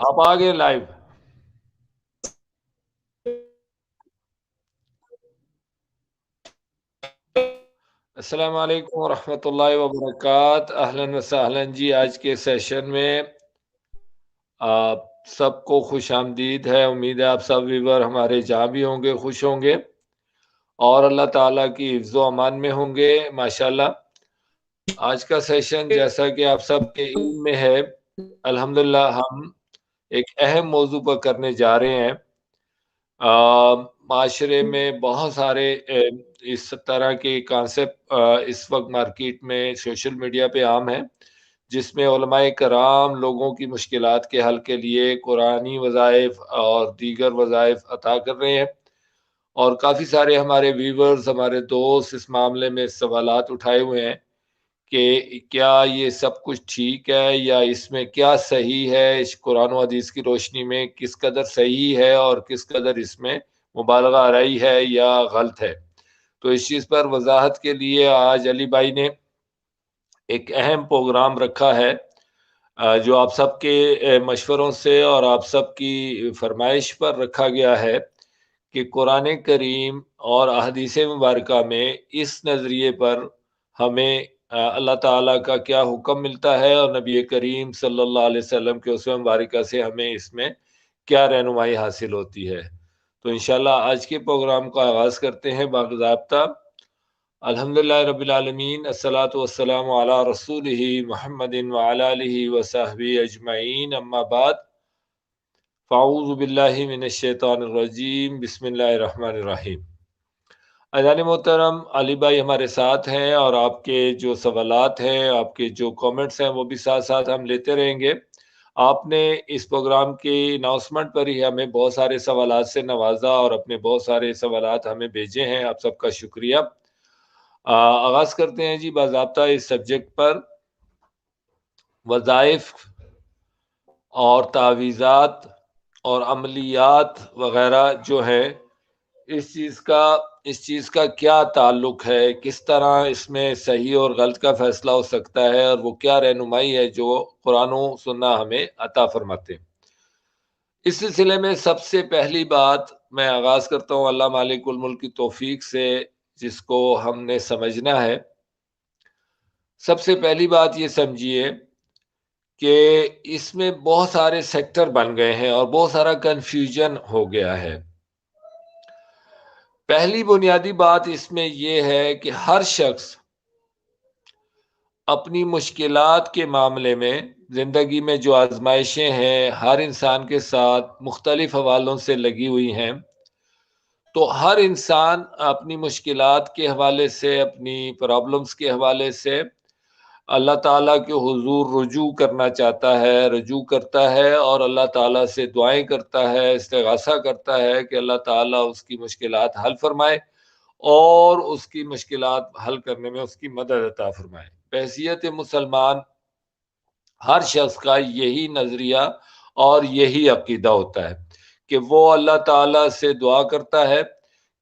آپ آگے لائیو. السلام علیکم ورحمۃ اللہ وبرکاتہ. اہلاً و سہلاً جی. آج کے سیشن میں آپ سب کو خوش آمدید ہے. امید ہے آپ سب ویور ہمارے جہاں بھی ہوں گے خوش ہوں گے اور اللہ تعالیٰ کی حفظ و امان میں ہوں گے ماشاءاللہ. آج کا سیشن جیسا کہ آپ سب کے علم میں ہے الحمدللہ ہم ایک اہم موضوع پر کرنے جا رہے ہیں. معاشرے میں بہت سارے اس طرح کے کانسیپٹ اس وقت مارکیٹ میں سوشل میڈیا پہ عام ہیں، جس میں علماء کرام لوگوں کی مشکلات کے حل کے لیے قرآنی وظائف اور دیگر وظائف عطا کر رہے ہیں. اور کافی سارے ہمارے ویورز، ہمارے دوست اس معاملے میں سوالات اٹھائے ہوئے ہیں کہ کیا یہ سب کچھ ٹھیک ہے یا اس میں کیا صحیح ہے، اس قرآن و حدیث کی روشنی میں کس قدر صحیح ہے اور کس قدر اس میں مبالغہ آرائی ہے یا غلط ہے. تو اس چیز پر وضاحت کے لیے آج علی بھائی نے ایک اہم پروگرام رکھا ہے جو آپ سب کے مشوروں سے اور آپ سب کی فرمائش پر رکھا گیا ہے کہ قرآن کریم اور احادیث مبارکہ میں اس نظریے پر ہمیں اللہ تعالیٰ کا کیا حکم ملتا ہے اور نبی کریم صلی اللہ علیہ وسلم کے اسوہ مبارکہ سے ہمیں اس میں کیا رہنمائی حاصل ہوتی ہے. تو انشاءاللہ آج کے پروگرام کا آغاز کرتے ہیں باضابطہ. الحمدللہ رب العالمین، الصلاۃ والسلام علی رسولہ محمد وعلی آلہ وصحبہ اجمعین، اما بعد فاعوذ باللہ من الشیطان الرجیم، بسم اللہ الرحمن الرحیم. اذان محترم، علی بھائی ہمارے ساتھ ہیں اور آپ کے جو سوالات ہیں، آپ کے جو کومنٹس ہیں وہ بھی ساتھ ساتھ ہم لیتے رہیں گے. آپ نے اس پروگرام کی اناؤنسمنٹ پر ہی ہمیں بہت سارے سوالات سے نوازا اور اپنے بہت سارے سوالات ہمیں بھیجے ہیں. آپ سب کا شکریہ. آغاز کرتے ہیں جی باضابطہ اس سبجیکٹ پر. وظائف اور تعویذات اور عملیات وغیرہ جو ہے اس چیز کا کیا تعلق ہے، کس طرح اس میں صحیح اور غلط کا فیصلہ ہو سکتا ہے اور وہ کیا رہنمائی ہے جو قرآن و سنہ ہمیں عطا فرماتے ہیں. اس سلسلے میں سب سے پہلی بات میں آغاز کرتا ہوں اللہ مالک الملک کی توفیق سے، جس کو ہم نے سمجھنا ہے. سب سے پہلی بات یہ سمجھیے کہ اس میں بہت سارے سیکٹر بن گئے ہیں اور بہت سارا کنفیوژن ہو گیا ہے. پہلی بنیادی بات اس میں یہ ہے کہ ہر شخص اپنی مشکلات کے معاملے میں، زندگی میں جو آزمائشیں ہیں ہر انسان کے ساتھ مختلف حوالوں سے لگی ہوئی ہیں، تو ہر انسان اپنی مشکلات کے حوالے سے، اپنی پرابلمز کے حوالے سے اللہ تعالیٰ کے حضور رجوع کرنا چاہتا ہے، رجوع کرتا ہے اور اللہ تعالیٰ سے دعائیں کرتا ہے، استغاثہ کرتا ہے کہ اللہ تعالیٰ اس کی مشکلات حل فرمائے اور اس کی مشکلات حل کرنے میں اس کی مدد عطا فرمائے. بحیثیت مسلمان ہر شخص کا یہی نظریہ اور یہی عقیدہ ہوتا ہے کہ وہ اللہ تعالیٰ سے دعا کرتا ہے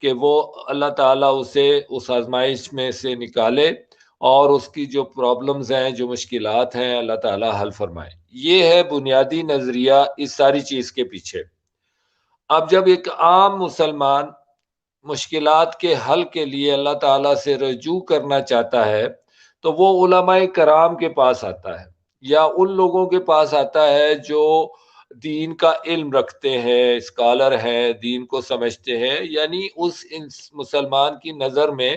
کہ وہ اللہ تعالیٰ اسے اس آزمائش میں سے نکالے اور اس کی جو پرابلمز ہیں، جو مشکلات ہیں، اللہ تعالیٰ حل فرمائے. یہ ہے بنیادی نظریہ اس ساری چیز کے پیچھے. اب جب ایک عام مسلمان مشکلات کے حل کے لیے اللہ تعالیٰ سے رجوع کرنا چاہتا ہے تو وہ علماء کرام کے پاس آتا ہے یا ان لوگوں کے پاس آتا ہے جو دین کا علم رکھتے ہیں، اسکالر ہیں، دین کو سمجھتے ہیں. یعنی اس مسلمان کی نظر میں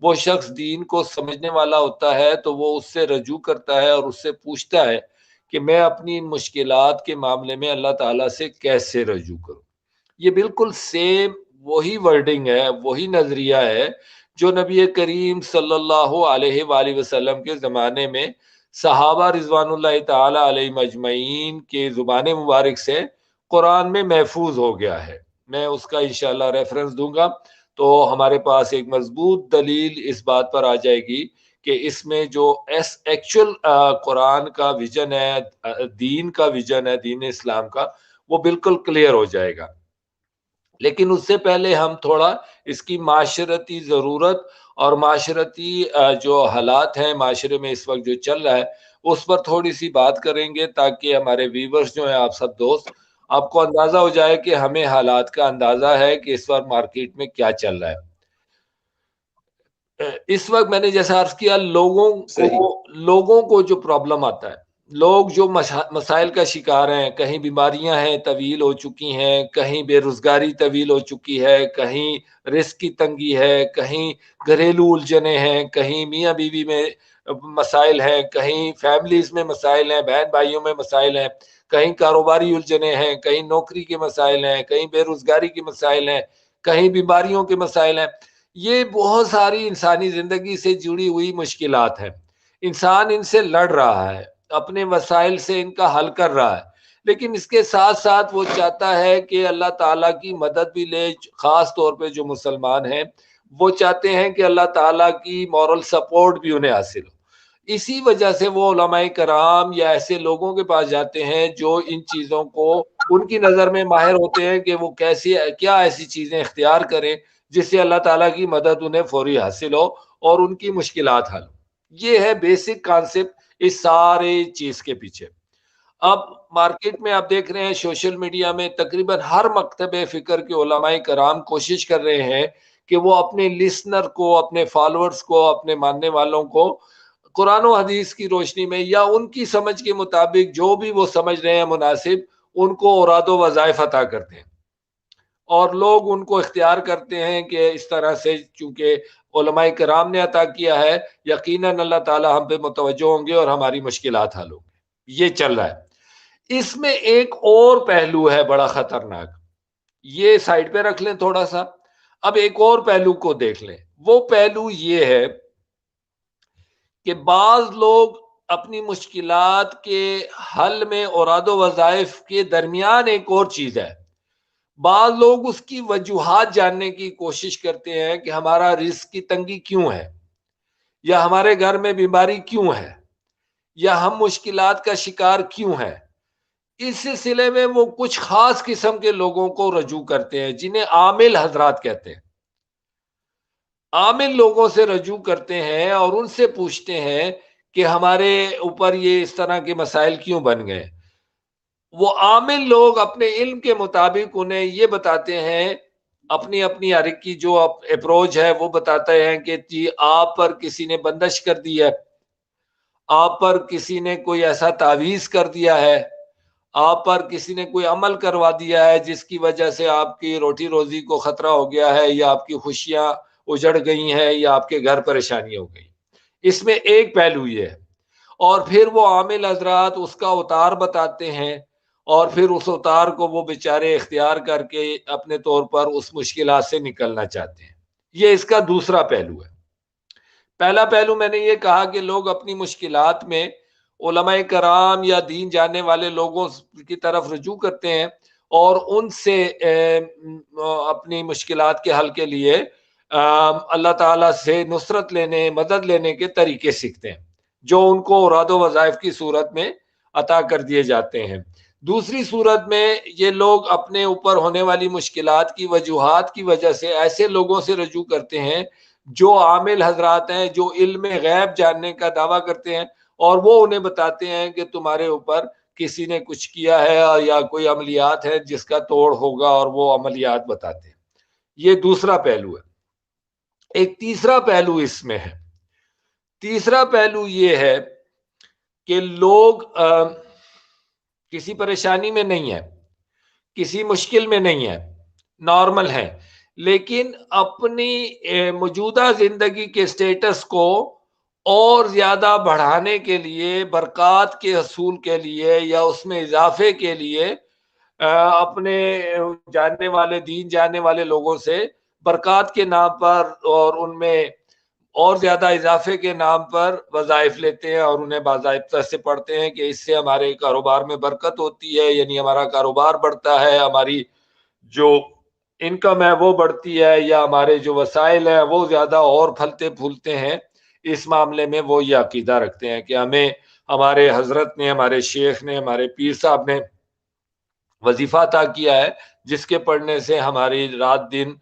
وہ شخص دین کو سمجھنے والا ہوتا ہے تو وہ اس سے رجوع کرتا ہے اور اس سے پوچھتا ہے کہ میں اپنی مشکلات کے معاملے میں اللہ تعالیٰ سے کیسے رجوع کروں. یہ بالکل سیم وہی ورڈنگ ہے، وہی نظریہ ہے جو نبی کریم صلی اللہ علیہ وآلہ وسلم کے زمانے میں صحابہ رضوان اللہ تعالی علیہ مجمعین کے زبان مبارک سے قرآن میں محفوظ ہو گیا ہے. میں اس کا انشاءاللہ ریفرنس دوں گا تو ہمارے پاس ایک مضبوط دلیل اس بات پر آ جائے گی کہ اس میں جو ایکچوئل قرآن کا ویژن ہے، دین کا ویژن ہے، دین اسلام کا، وہ بالکل کلیئر ہو جائے گا. لیکن اس سے پہلے ہم تھوڑا اس کی معاشرتی ضرورت اور معاشرتی جو حالات ہیں معاشرے میں اس وقت جو چل رہا ہے اس پر تھوڑی سی بات کریں گے تاکہ ہمارے ویورز جو ہیں آپ سب دوست آپ کو اندازہ ہو جائے کہ ہمیں حالات کا اندازہ ہے کہ اس وقت مارکیٹ میں کیا چل رہا ہے۔ اس وقت میں نے جیسا عرض کیا لوگوں کو جو پرابلم آتا ہے، لوگ جو مسائل کا شکار ہیں، کہیں بیماریاں ہیں طویل ہو چکی ہیں، کہیں بے روزگاری طویل ہو چکی ہے، کہیں رزق کی تنگی ہے، کہیں گھریلو الجھنیں ہیں، کہیں میاں بیوی میں مسائل ہیں، کہیں فیملیز میں مسائل ہیں، بہن بھائیوں میں مسائل ہیں، کہیں کاروباری الجھنیں ہیں، کہیں نوکری کے مسائل ہیں، کہیں بے روزگاری کے مسائل ہیں، کہیں بیماریوں کے مسائل ہیں۔ یہ بہت ساری انسانی زندگی سے جڑی ہوئی مشکلات ہیں۔ انسان ان سے لڑ رہا ہے، اپنے وسائل سے ان کا حل کر رہا ہے، لیکن اس کے ساتھ ساتھ وہ چاہتا ہے کہ اللہ تعالیٰ کی مدد بھی لے۔ خاص طور پہ جو مسلمان ہیں وہ چاہتے ہیں کہ اللہ تعالیٰ کی مورل سپورٹ بھی انہیں حاصل ہو۔ اسی وجہ سے وہ علماء کرام یا ایسے لوگوں کے پاس جاتے ہیں جو ان چیزوں کو ان کی نظر میں ماہر ہوتے ہیں کہ وہ کیا ایسی چیزیں اختیار کریں جس سے اللہ تعالیٰ کی مدد انہیں فوری حاصل ہو اور ان کی مشکلات حل ہو۔ یہ ہے بیسک کانسیپٹ اس سارے چیز کے پیچھے۔ اب مارکیٹ میں آپ دیکھ رہے ہیں سوشل میڈیا میں تقریباً ہر مکتب فکر کے علماء کرام کوشش کر رہے ہیں کہ وہ اپنے لسنر کو، اپنے فالوورز کو، اپنے ماننے والوں کو قرآن و حدیث کی روشنی میں یا ان کی سمجھ کے مطابق جو بھی وہ سمجھ رہے ہیں مناسب، ان کو اوراد و وظائف عطا کرتے ہیں، اور لوگ ان کو اختیار کرتے ہیں کہ اس طرح سے چونکہ علماء کرام نے عطا کیا ہے، یقیناً اللہ تعالی ہم پہ متوجہ ہوں گے اور ہماری مشکلات حل ہوں گے۔ یہ چل رہا ہے۔ اس میں ایک اور پہلو ہے بڑا خطرناک، یہ سائڈ پہ رکھ لیں تھوڑا سا۔ اب ایک اور پہلو کو دیکھ لیں۔ وہ پہلو یہ ہے کہ بعض لوگ اپنی مشکلات کے حل میں اوراد و وظائف کے درمیان ایک اور چیز ہے، بعض لوگ اس کی وجوہات جاننے کی کوشش کرتے ہیں کہ ہمارا رزق کی تنگی کیوں ہے، یا ہمارے گھر میں بیماری کیوں ہے، یا ہم مشکلات کا شکار کیوں ہیں۔ اس سلسلے میں وہ کچھ خاص قسم کے لوگوں کو رجوع کرتے ہیں جنہیں عامل حضرات کہتے ہیں۔ عامل لوگوں سے رجوع کرتے ہیں اور ان سے پوچھتے ہیں کہ ہمارے اوپر یہ اس طرح کے مسائل کیوں بن گئے۔ وہ عامل لوگ اپنے علم کے مطابق انہیں یہ بتاتے ہیں، اپنی اپنی ہر ایک کی جو اپروچ ہے وہ بتاتے ہیں کہ جی آپ پر کسی نے بندش کر دی ہے، آپ پر کسی نے کوئی ایسا تعویذ کر دیا ہے، آپ پر کسی نے کوئی عمل کروا دیا ہے جس کی وجہ سے آپ کی روٹی روزی کو خطرہ ہو گیا ہے، یا آپ کی خوشیاں اجڑ گئی ہیں، یا آپ کے گھر پریشانی ہو گئی۔ اس میں ایک پہلو یہ ہے، اور پھر وہ عامل حضرات اس کا اتار بتاتے ہیں، اور پھر اس اتار کو وہ بیچارے اختیار کر کے اپنے طور پر اس مشکلات سے نکلنا چاہتے ہیں۔ یہ اس کا دوسرا پہلو ہے۔ پہلا پہلو میں نے یہ کہا کہ لوگ اپنی مشکلات میں علماء کرام یا دین جاننے والے لوگوں کی طرف رجوع کرتے ہیں اور ان سے اپنی مشکلات کے حل کے لیے اللہ تعالیٰ سے نصرت لینے، مدد لینے کے طریقے سیکھتے ہیں جو ان کو اوراد و وظائف کی صورت میں عطا کر دیے جاتے ہیں۔ دوسری صورت میں یہ لوگ اپنے اوپر ہونے والی مشکلات کی وجوہات کی وجہ سے ایسے لوگوں سے رجوع کرتے ہیں جو عامل حضرات ہیں، جو علم غیب جاننے کا دعویٰ کرتے ہیں، اور وہ انہیں بتاتے ہیں کہ تمہارے اوپر کسی نے کچھ کیا ہے یا کوئی عملیات ہے جس کا توڑ ہوگا، اور وہ عملیات بتاتے ہیں۔ یہ دوسرا پہلو ہے۔ ایک تیسرا پہلو اس میں ہے۔ تیسرا پہلو یہ ہے کہ لوگ کسی پریشانی میں نہیں ہے، کسی مشکل میں نہیں ہے، نارمل ہیں، لیکن اپنی موجودہ زندگی کے سٹیٹس کو اور زیادہ بڑھانے کے لیے، برکات کے حصول کے لیے یا اس میں اضافے کے لیے اپنے جاننے والے، دین جاننے والے لوگوں سے برکات کے نام پر اور ان میں اور زیادہ اضافے کے نام پر وظائف لیتے ہیں، اور انہیں باضابطہ سے پڑھتے ہیں کہ اس سے ہمارے کاروبار میں برکت ہوتی ہے، یعنی ہمارا کاروبار بڑھتا ہے، ہماری جو انکم ہے وہ بڑھتی ہے، یا ہمارے جو وسائل ہیں وہ زیادہ اور پھلتے پھولتے ہیں۔ اس معاملے میں وہ یہ عقیدہ رکھتے ہیں کہ ہمیں ہمارے حضرت نے، ہمارے شیخ نے، ہمارے پیر صاحب نے وظیفہ عطا کیا ہے جس کے پڑھنے سے ہماری رات دن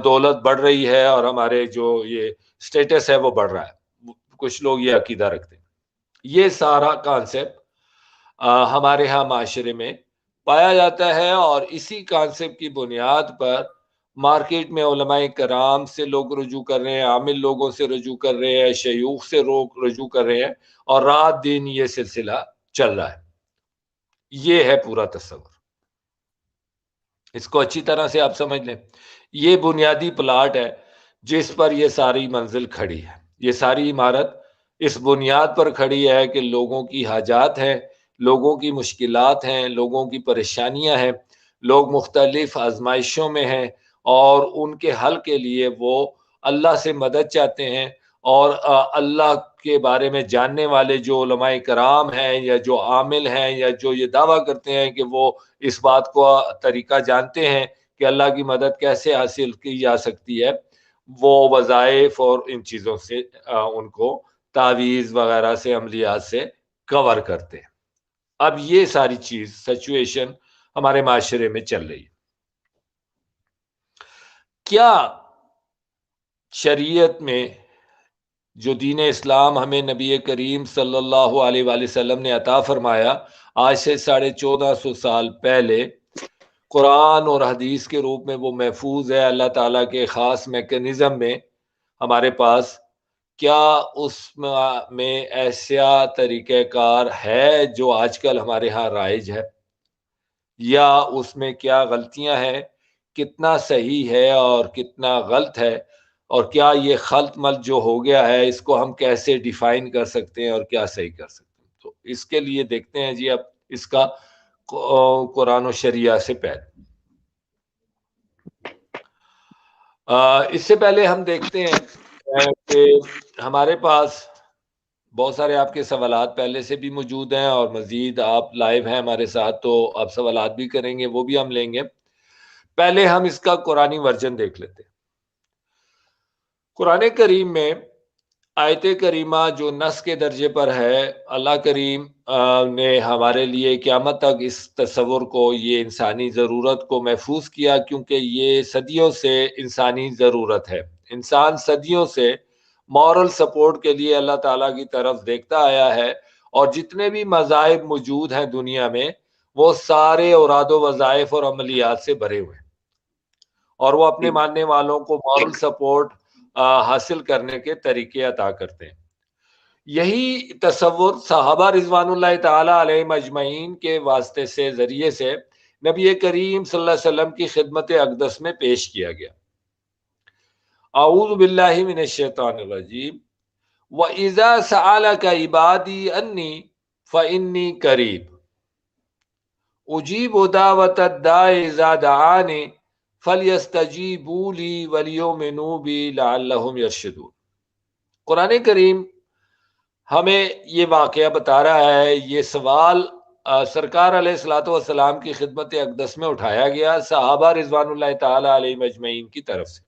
دولت بڑھ رہی ہے اور ہمارے جو یہ سٹیٹس ہے وہ بڑھ رہا ہے۔ کچھ لوگ یہ عقیدہ رکھتے ہیں۔ یہ سارا کانسیپٹ ہمارے ہاں معاشرے میں پایا جاتا ہے، اور اسی کانسیپٹ کی بنیاد پر مارکیٹ میں علماء کرام سے لوگ رجوع کر رہے ہیں، عامل لوگوں سے رجوع کر رہے ہیں، شیوخ سے لوگ رجوع کر رہے ہیں، اور رات دن یہ سلسلہ چل رہا ہے۔ یہ ہے پورا تصور، اس کو اچھی طرح سے آپ سمجھ لیں۔ یہ بنیادی پلاٹ ہے جس پر یہ ساری منزل کھڑی ہے، یہ ساری عمارت اس بنیاد پر کھڑی ہے کہ لوگوں کی حاجات ہیں، لوگوں کی مشکلات ہیں، لوگوں کی پریشانیاں ہیں، لوگ مختلف آزمائشوں میں ہیں، اور ان کے حل کے لیے وہ اللہ سے مدد چاہتے ہیں، اور اللہ کے بارے میں جاننے والے جو علماء کرام ہیں، یا جو عامل ہیں، یا جو یہ دعویٰ کرتے ہیں کہ وہ اس بات کو طریقہ جانتے ہیں کہ اللہ کی مدد کیسے حاصل کی جا سکتی ہے، وہ وظائف اور ان چیزوں سے ان کو تعویذ وغیرہ سے، عملیات سے کور کرتے ہیں۔ اب یہ ساری چیز سچویشن ہمارے معاشرے میں چل رہی ہے۔ کیا شریعت میں جو دین اسلام ہمیں نبی کریم صلی اللہ علیہ وآلہ وسلم نے عطا فرمایا آج سے 1450 سال پہلے، قرآن اور حدیث کے روپ میں وہ محفوظ ہے اللہ تعالیٰ کے خاص میکنزم میں ہمارے پاس؟ کیا اس میں ایسا طریقہ کار ہے جو آج کل ہمارے ہاں رائج ہے، یا اس میں کیا غلطیاں ہیں، کتنا صحیح ہے اور کتنا غلط ہے، اور کیا یہ خلط ملط جو ہو گیا ہے اس کو ہم کیسے ڈیفائن کر سکتے ہیں اور کیا صحیح کر سکتے ہیں؟ تو اس کے لیے دیکھتے ہیں جی اب اس کا قرآن و شریعہ سے پہلے اس سے پہلے ہم دیکھتے ہیں کہ ہمارے پاس بہت سارے آپ کے سوالات پہلے سے بھی موجود ہیں، اور مزید آپ لائیو ہیں ہمارے ساتھ تو آپ سوالات بھی کریں گے، وہ بھی ہم لیں گے۔ پہلے ہم اس کا قرآنی ورژن دیکھ لیتے ہیں۔ قرآن کریم میں آیت کریمہ جو نص کے درجے پر ہے، اللہ کریم نے ہمارے لیے قیامت تک اس تصور کو، یہ انسانی ضرورت کو محفوظ کیا، کیونکہ یہ صدیوں سے انسانی ضرورت ہے۔ انسان صدیوں سے مورل سپورٹ کے لیے اللہ تعالیٰ کی طرف دیکھتا آیا ہے، اور جتنے بھی مذاہب موجود ہیں دنیا میں وہ سارے اوراد و وظائف اور عملیات سے بھرے ہوئے ہیں، اور وہ اپنے ماننے والوں کو مورل سپورٹ حاصل کرنے کے طریقے عطا کرتے ہیں۔ یہی تصور صحابہ رضوان اللہ تعالی علیہم اجمعین کے واسطے سے، ذریعے سے نبی کریم صلی اللہ علیہ وسلم کی خدمت اقدس میں پیش کیا گیا۔ اعوذ باللہ من الشیطان الرجیم وَإِذَا سَأَلَكَ عِبَادِي أَنِّي فَإِنِّي قَرِيبٌ أُجِيبُ دَعْوَةَ الدَّاعِ إِذَا دَعَانِ فَلْيَسْتَجِيبُوا لِي وَلْيُؤْمِنُوا بِي لَعَلَّهُمْ يَرْشُدُونَ۔ قرآن کریم ہمیں یہ واقعہ بتا رہا ہے، یہ سوال سرکار علیہ الصلوۃ والسلام کی خدمت اقدس میں اٹھایا گیا صحابہ رضوان اللہ تعالی علیہ اجمعین کی طرف سے،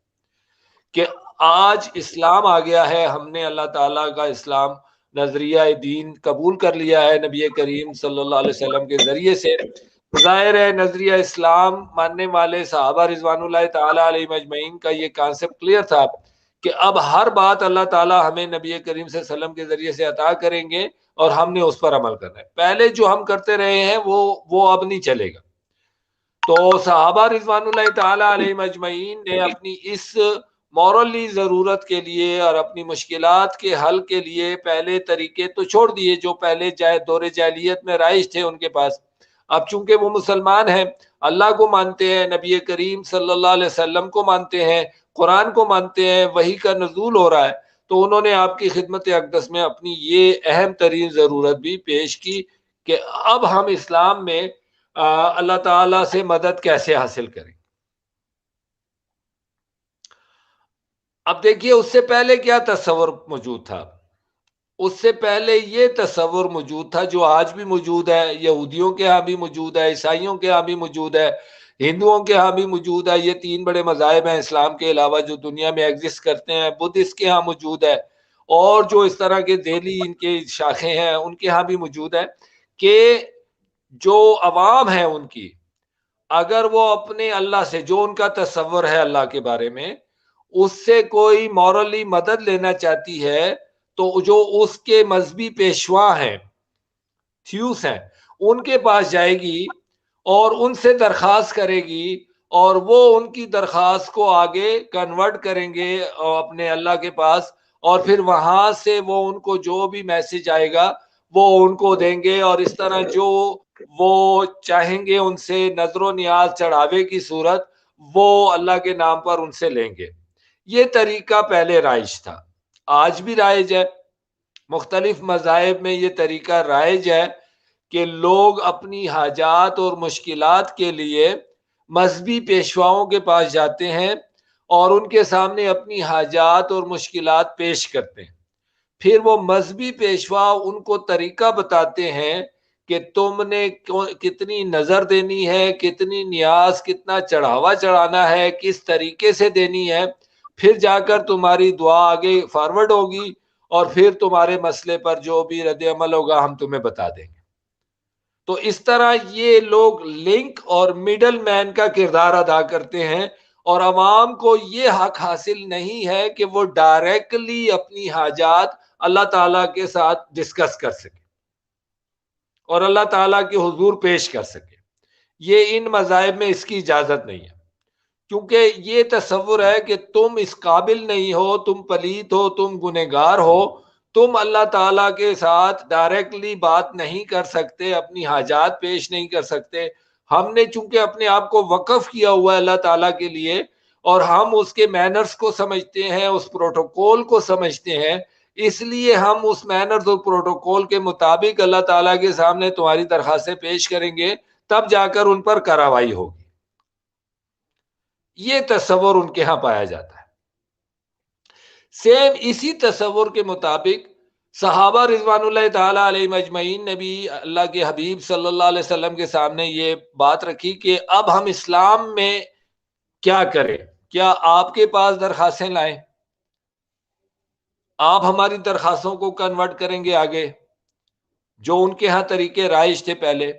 کہ آج اسلام آ گیا ہے، ہم نے اللہ تعالیٰ کا اسلام نظریہ دین قبول کر لیا ہے نبی کریم صلی اللہ علیہ وسلم کے ذریعے سے۔ ظاہر ہے نظریہ اسلام ماننے والے صحابہ رضوان اللہ تعالی علیہ مجمعین کا یہ کانسیپٹ کلیئر تھا کہ اب ہر بات اللہ تعالیٰ ہمیں نبی کریم صلی اللہ علیہ وسلم کے ذریعے سے عطا کریں گے، اور ہم نے اس پر عمل کرنا ہے۔ پہلے جو ہم کرتے رہے ہیں وہ اب نہیں چلے گا۔ تو صحابہ رضوان اللہ تعالی علیہ مجمعین نے اپنی اس مورلی ضرورت کے لیے اور اپنی مشکلات کے حل کے لیے پہلے طریقے تو چھوڑ دیے جو پہلے دور جاہلیت میں رائج تھے ان کے پاس۔ اب چونکہ وہ مسلمان ہیں، اللہ کو مانتے ہیں، نبی کریم صلی اللہ علیہ وسلم کو مانتے ہیں، قرآن کو مانتے ہیں، وحی کا نزول ہو رہا ہے، تو انہوں نے آپ کی خدمت اقدس میں اپنی یہ اہم ترین ضرورت بھی پیش کی کہ اب ہم اسلام میں اللہ تعالیٰ سے مدد کیسے حاصل کریں۔ اب دیکھیے اس سے پہلے کیا تصور موجود تھا؟ اس سے پہلے یہ تصور موجود تھا جو آج بھی موجود ہے، یہودیوں کے ہاں بھی موجود ہے، عیسائیوں کے ہاں بھی موجود ہے، ہندوؤں کے ہاں بھی موجود ہے۔ یہ تین بڑے مذاہب ہیں اسلام کے علاوہ جو دنیا میں ایگزسٹ کرتے ہیں۔ بدھسٹ کے ہاں موجود ہے، اور جو اس طرح کے ذیلی ان کے شاخیں ہیں ان کے ہاں بھی موجود ہے، کہ جو عوام ہے ان کی، اگر وہ اپنے اللہ سے، جو ان کا تصور ہے اللہ کے بارے میں، اس سے کوئی مورلی مدد لینا چاہتی ہے تو جو اس کے مذہبی پیشوا ہیں، تھیوس ہیں، ان کے پاس جائے گی اور ان سے درخواست کرے گی، اور وہ ان کی درخواست کو آگے کنورٹ کریں گے اپنے اللہ کے پاس، اور پھر وہاں سے وہ ان کو جو بھی میسج آئے گا وہ ان کو دیں گے، اور اس طرح جو وہ چاہیں گے ان سے نظر و نیاز چڑھاوے کی صورت وہ اللہ کے نام پر ان سے لیں گے۔ یہ طریقہ پہلے رائج تھا، آج بھی رائج ہے، مختلف مذاہب میں یہ طریقہ رائج ہے کہ لوگ اپنی حاجات اور مشکلات کے لیے مذہبی پیشواؤں کے پاس جاتے ہیں اور ان کے سامنے اپنی حاجات اور مشکلات پیش کرتے ہیں، پھر وہ مذہبی پیشوا ان کو طریقہ بتاتے ہیں کہ تم نے کتنی نظر دینی ہے، کتنی نیاز، کتنا چڑھاوا چڑھانا ہے، کس طریقے سے دینی ہے، پھر جا کر تمہاری دعا آگے فارورڈ ہوگی، اور پھر تمہارے مسئلے پر جو بھی رد عمل ہوگا ہم تمہیں بتا دیں گے۔ تو اس طرح یہ لوگ لنک اور میڈل مین کا کردار ادا کرتے ہیں، اور عوام کو یہ حق حاصل نہیں ہے کہ وہ ڈائریکٹلی اپنی حاجات اللہ تعالیٰ کے ساتھ ڈسکس کر سکے اور اللہ تعالیٰ کے حضور پیش کر سکے۔ یہ ان مذاہب میں اس کی اجازت نہیں ہے، کیونکہ یہ تصور ہے کہ تم اس قابل نہیں ہو، تم پلیت ہو، تم گنہگار ہو، تم اللہ تعالیٰ کے ساتھ ڈائریکٹلی بات نہیں کر سکتے، اپنی حاجات پیش نہیں کر سکتے۔ ہم نے چونکہ اپنے آپ کو وقف کیا ہوا ہے اللہ تعالیٰ کے لیے، اور ہم اس کے مینرز کو سمجھتے ہیں، اس پروٹوکول کو سمجھتے ہیں، اس لیے ہم اس مینرز اور پروٹوکول کے مطابق اللہ تعالیٰ کے سامنے تمہاری درخواستیں پیش کریں گے، تب جا کر ان پر کارروائی ہوگی۔ یہ تصور ان کے ہاں پایا جاتا ہے۔ سیم اسی تصور کے مطابق صحابہ رضوان اللہ تعالی علیہ مجمعین نے بھی اللہ کے حبیب صلی اللہ علیہ وسلم کے سامنے یہ بات رکھی کہ اب ہم اسلام میں کیا کریں؟ کیا آپ کے پاس درخواستیں لائیں؟ آپ ہماری درخواستوں کو کنورٹ کریں گے آگے، جو ان کے ہاں طریقے رائج تھے پہلے؟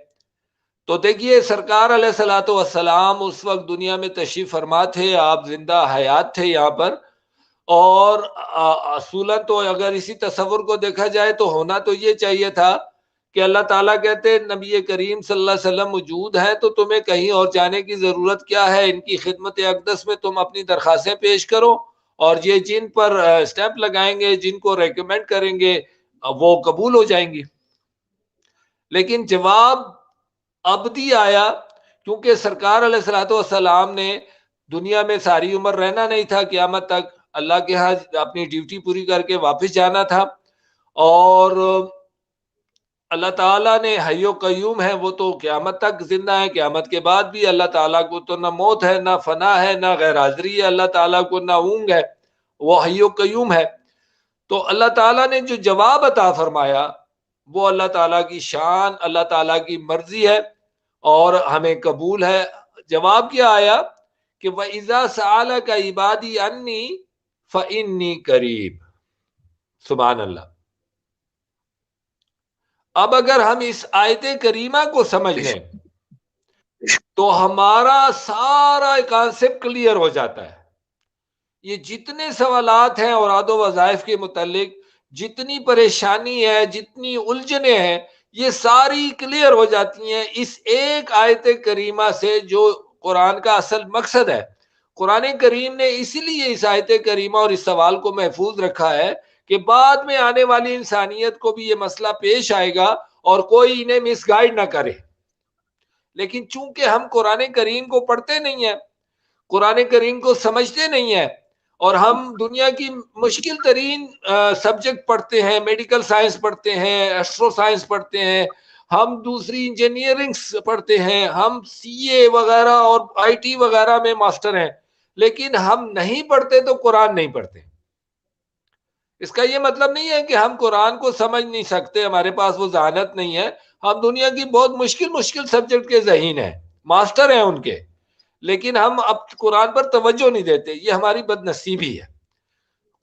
تو دیکھیے سرکار علیہ الصلوۃ والسلام اس وقت دنیا میں تشریف فرما تھے، آپ زندہ حیات تھے یہاں پر، اور اصولاً تو اگر اسی تصور کو دیکھا جائے تو ہونا تو یہ چاہیے تھا کہ اللہ تعالیٰ کہتے نبی کریم صلی اللہ علیہ وسلم موجود ہیں تو تمہیں کہیں اور جانے کی ضرورت کیا ہے، ان کی خدمت اقدس میں تم اپنی درخواستیں پیش کرو، اور یہ جن پر اسٹیمپ لگائیں گے، جن کو ریکمینڈ کریں گے، وہ قبول ہو جائیں گی۔ لیکن جواب ابدی آیا، کیونکہ سرکار علیہ الصلوۃ والسلام نے دنیا میں ساری عمر رہنا نہیں تھا، قیامت تک اللہ کے ہاں اپنی ڈیوٹی پوری کر کے واپس جانا تھا، اور اللہ تعالیٰ نے حی و قیوم ہے، وہ تو قیامت تک زندہ ہے، قیامت کے بعد بھی اللہ تعالیٰ کو تو نہ موت ہے، نہ فنا ہے، نہ غیر حاضری ہے، اللہ تعالیٰ کو نہ اونگ ہے، وہ حی و قیوم ہے۔ تو اللہ تعالیٰ نے جو جواب عطا فرمایا وہ اللہ تعالیٰ کی شان، اللہ تعالیٰ کی مرضی ہے اور ہمیں قبول ہے۔ جواب کیا آیا کہ وَإِذَا سَأَلَكَ عِبَادِي عَنِّي فَإِنِّي قَرِيبٌ۔ سبحان اللہ۔ اب اگر ہم اس آیت کریمہ کو سمجھ لیں تو ہمارا سارا کانسیپٹ کلیئر ہو جاتا ہے۔ یہ جتنے سوالات ہیں اوراد و وظائف کے متعلق، جتنی پریشانی ہے، جتنی الجھنیں ہیں، یہ ساری کلیئر ہو جاتی ہیں اس ایک آیت کریمہ سے، جو قرآن کا اصل مقصد ہے۔ قرآن کریم نے اسی لیے اس آیت کریمہ اور اس سوال کو محفوظ رکھا ہے کہ بعد میں آنے والی انسانیت کو بھی یہ مسئلہ پیش آئے گا اور کوئی انہیں مس گائیڈ نہ کرے۔ لیکن چونکہ ہم قرآن کریم کو پڑھتے نہیں ہیں، قرآن کریم کو سمجھتے نہیں ہیں، اور ہم دنیا کی مشکل ترین سبجیکٹ پڑھتے ہیں، میڈیکل سائنس پڑھتے ہیں، ایسٹرو سائنس پڑھتے ہیں، ہم دوسری انجینئرنگ پڑھتے ہیں، ہم سی اے وغیرہ اور آئی ٹی وغیرہ میں ماسٹر ہیں، لیکن ہم نہیں پڑھتے تو قرآن نہیں پڑھتے۔ اس کا یہ مطلب نہیں ہے کہ ہم قرآن کو سمجھ نہیں سکتے، ہمارے پاس وہ ذہانت نہیں ہے، ہم دنیا کی بہت مشکل سبجیکٹ کے ذہین ہیں، ماسٹر ہیں ان کے، لیکن ہم اب قرآن پر توجہ نہیں دیتے، یہ ہماری بد نصیبی ہے۔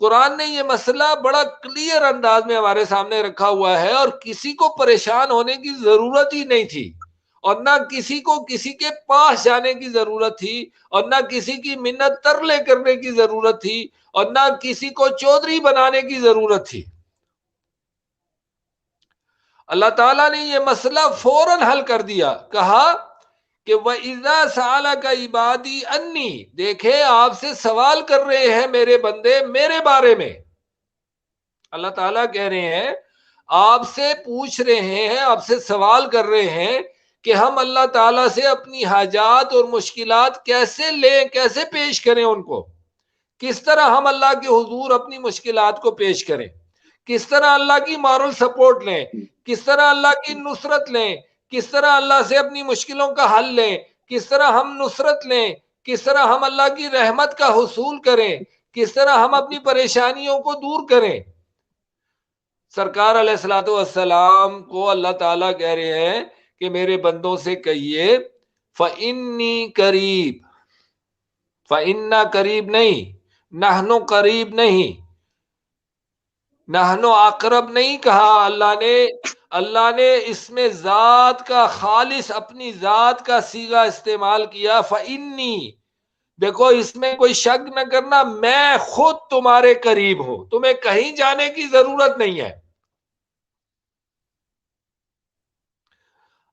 قرآن نے یہ مسئلہ بڑا کلیئر انداز میں ہمارے سامنے رکھا ہوا ہے، اور کسی کو پریشان ہونے کی ضرورت ہی نہیں تھی، اور نہ کسی کو کسی کے پاس جانے کی ضرورت تھی، اور نہ کسی کی منت ترلے کرنے کی ضرورت تھی، اور نہ کسی کو چودھری بنانے کی ضرورت تھی۔ اللہ تعالیٰ نے یہ مسئلہ فوراً حل کر دیا، کہا کہ وَإِذَا سَأَلَكَ عِبَادِي أَنِّي، دیکھے آپ سے سوال کر رہے ہیں میرے بندے میرے بارے میں. اللہ تعالیٰ کہہ رہے ہیں آپ سے پوچھ رہے ہیں، آپ سے سوال کر رہے ہیں کہ ہم اللہ تعالیٰ سے اپنی حاجات اور مشکلات کیسے لیں، کیسے پیش کریں، ان کو کس طرح ہم اللہ کے حضور اپنی مشکلات کو پیش کریں، کس طرح اللہ کی مارل سپورٹ لیں، کس طرح اللہ کی نصرت لیں، کس طرح اللہ سے اپنی مشکلوں کا حل لیں، کس طرح ہم نصرت لیں، کس طرح ہم اللہ کی رحمت کا حصول کریں، کس طرح ہم اپنی پریشانیوں کو دور کریں. سرکار علیہ الصلوۃ والسلام کو اللہ تعالیٰ کہہ رہے ہیں کہ میرے بندوں سے کہیے فَإِنِّي قریب، فَإِنَّا قریب نہیں، نحنو قریب نہیں، نحنو اقرب نہیں کہا اللہ نے اس میں ذات کا خالص اپنی ذات کا صیغہ استعمال کیا. فَإِنِّي، دیکھو اس میں کوئی شک نہ کرنا، میں خود تمہارے قریب ہوں، تمہیں کہیں جانے کی ضرورت نہیں ہے.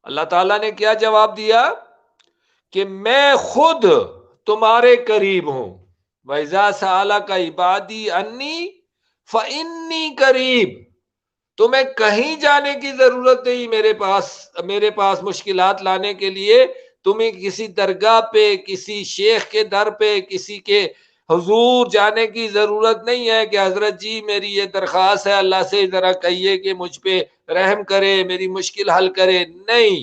اللہ تعالیٰ نے کیا جواب دیا کہ میں خود تمہارے قریب ہوں. وَإِذَا سَأَلَكَ عِبَادِي عَنِّي فَإِنِّي قریب، تمہیں کہیں جانے کی ضرورت نہیں میرے پاس مشکلات لانے کے لیے. تمہیں کسی درگاہ پہ، کسی شیخ کے در پہ، کسی کے حضور جانے کی ضرورت نہیں ہے کہ حضرت جی میری یہ درخواست ہے، اللہ سے ذرا کہیے کہ مجھ پہ رحم کرے، میری مشکل حل کرے. نہیں،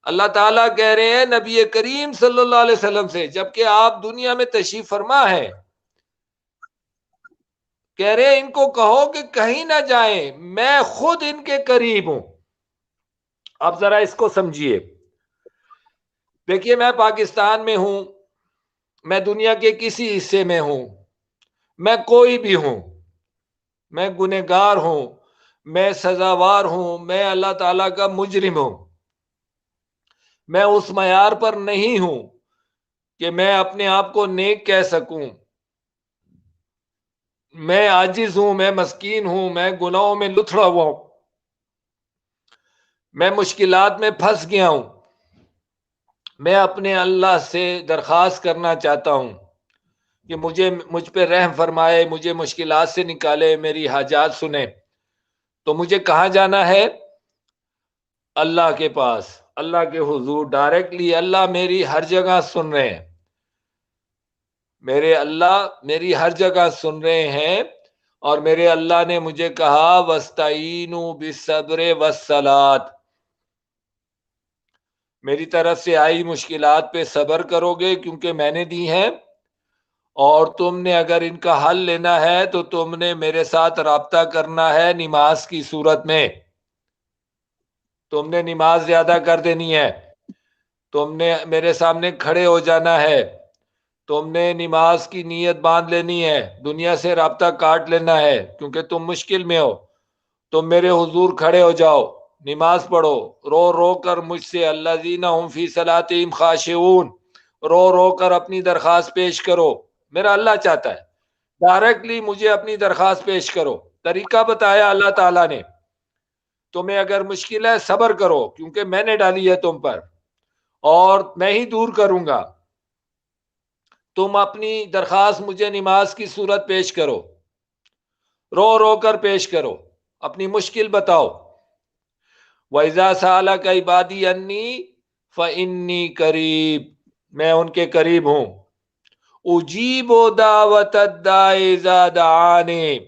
اللہ تعالیٰ کہہ رہے ہیں نبی کریم صلی اللہ علیہ وسلم سے، جبکہ آپ دنیا میں تشریف فرما ہے، کہہ رہے ہیں ان کو کہو کہ کہیں نہ جائیں، میں خود ان کے قریب ہوں. اب ذرا اس کو سمجھیے. دیکھیے میں پاکستان میں ہوں، میں دنیا کے کسی حصے میں ہوں، میں کوئی بھی ہوں، میں گنہگار ہوں، میں سزاوار ہوں، میں اللہ تعالیٰ کا مجرم ہوں. میں اس معیار پر نہیں ہوں کہ میں اپنے آپ کو نیک کہہ سکوں. میں عاجز ہوں، میں مسکین ہوں، میں گناہوں میں لتھڑا ہوا ہوں، میں مشکلات میں پھنس گیا ہوں. میں اپنے اللہ سے درخواست کرنا چاہتا ہوں کہ مجھ پہ رحم فرمائے، مجھے مشکلات سے نکالے، میری حاجات سنے. تو مجھے کہاں جانا ہے؟ اللہ کے پاس، اللہ کے حضور ڈائریکٹلی. اللہ میری ہر جگہ سن رہے ہیں، میرے اللہ میری ہر جگہ سن رہے ہیں. اور میرے اللہ نے مجھے کہا وَاسْتَعِینُوا بِالصَّبْرِ وَالصَّلَاةِ، میری طرف سے آئی مشکلات پہ صبر کرو گے کیونکہ میں نے دی ہیں، اور تم نے اگر ان کا حل لینا ہے تو تم نے میرے ساتھ رابطہ کرنا ہے نماز کی صورت میں. تم نے نماز زیادہ کر دینی ہے، تم نے میرے سامنے کھڑے ہو جانا ہے، تم نے نماز کی نیت باندھ لینی ہے، دنیا سے رابطہ کاٹ لینا ہے کیونکہ تم مشکل میں ہو. تم میرے حضور کھڑے ہو جاؤ، نماز پڑھو، رو رو کر مجھ سے الذین هم فی صلاتہم خاشعون، رو رو کر اپنی درخواست پیش کرو. میرا اللہ چاہتا ہے ڈائریکٹلی مجھے اپنی درخواست پیش کرو. طریقہ بتایا اللہ تعالیٰ نے، تمہیں اگر مشکل ہے صبر کرو کیونکہ میں نے ڈالی ہے تم پر اور میں ہی دور کروں گا. تم اپنی درخواست مجھے نماز کی صورت پیش کرو، رو رو کر پیش کرو، اپنی مشکل بتاؤ. وَإِذَا سَأَلَكَ عِبَادِي عَنِّي فَإِنِّي قریب، میں ان کے قریب ہوں. اجیب دعوت الداع اذا دعانی،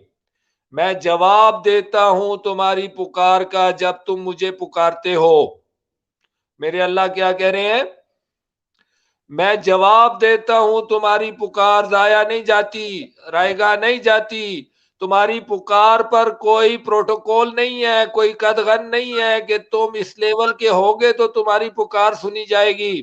میں جواب دیتا ہوں تمہاری پکار کا جب تم مجھے پکارتے ہو. میرے اللہ کیا کہہ رہے ہیں؟ میں جواب دیتا ہوں، تمہاری پکار ضائع نہیں جاتی، رائے گاہ نہیں جاتی. تمہاری پکار پر کوئی پروٹوکول نہیں ہے، کوئی قدغن نہیں ہے کہ تم اس لیول کے ہوگے تو تمہاری پکار سنی جائے گی.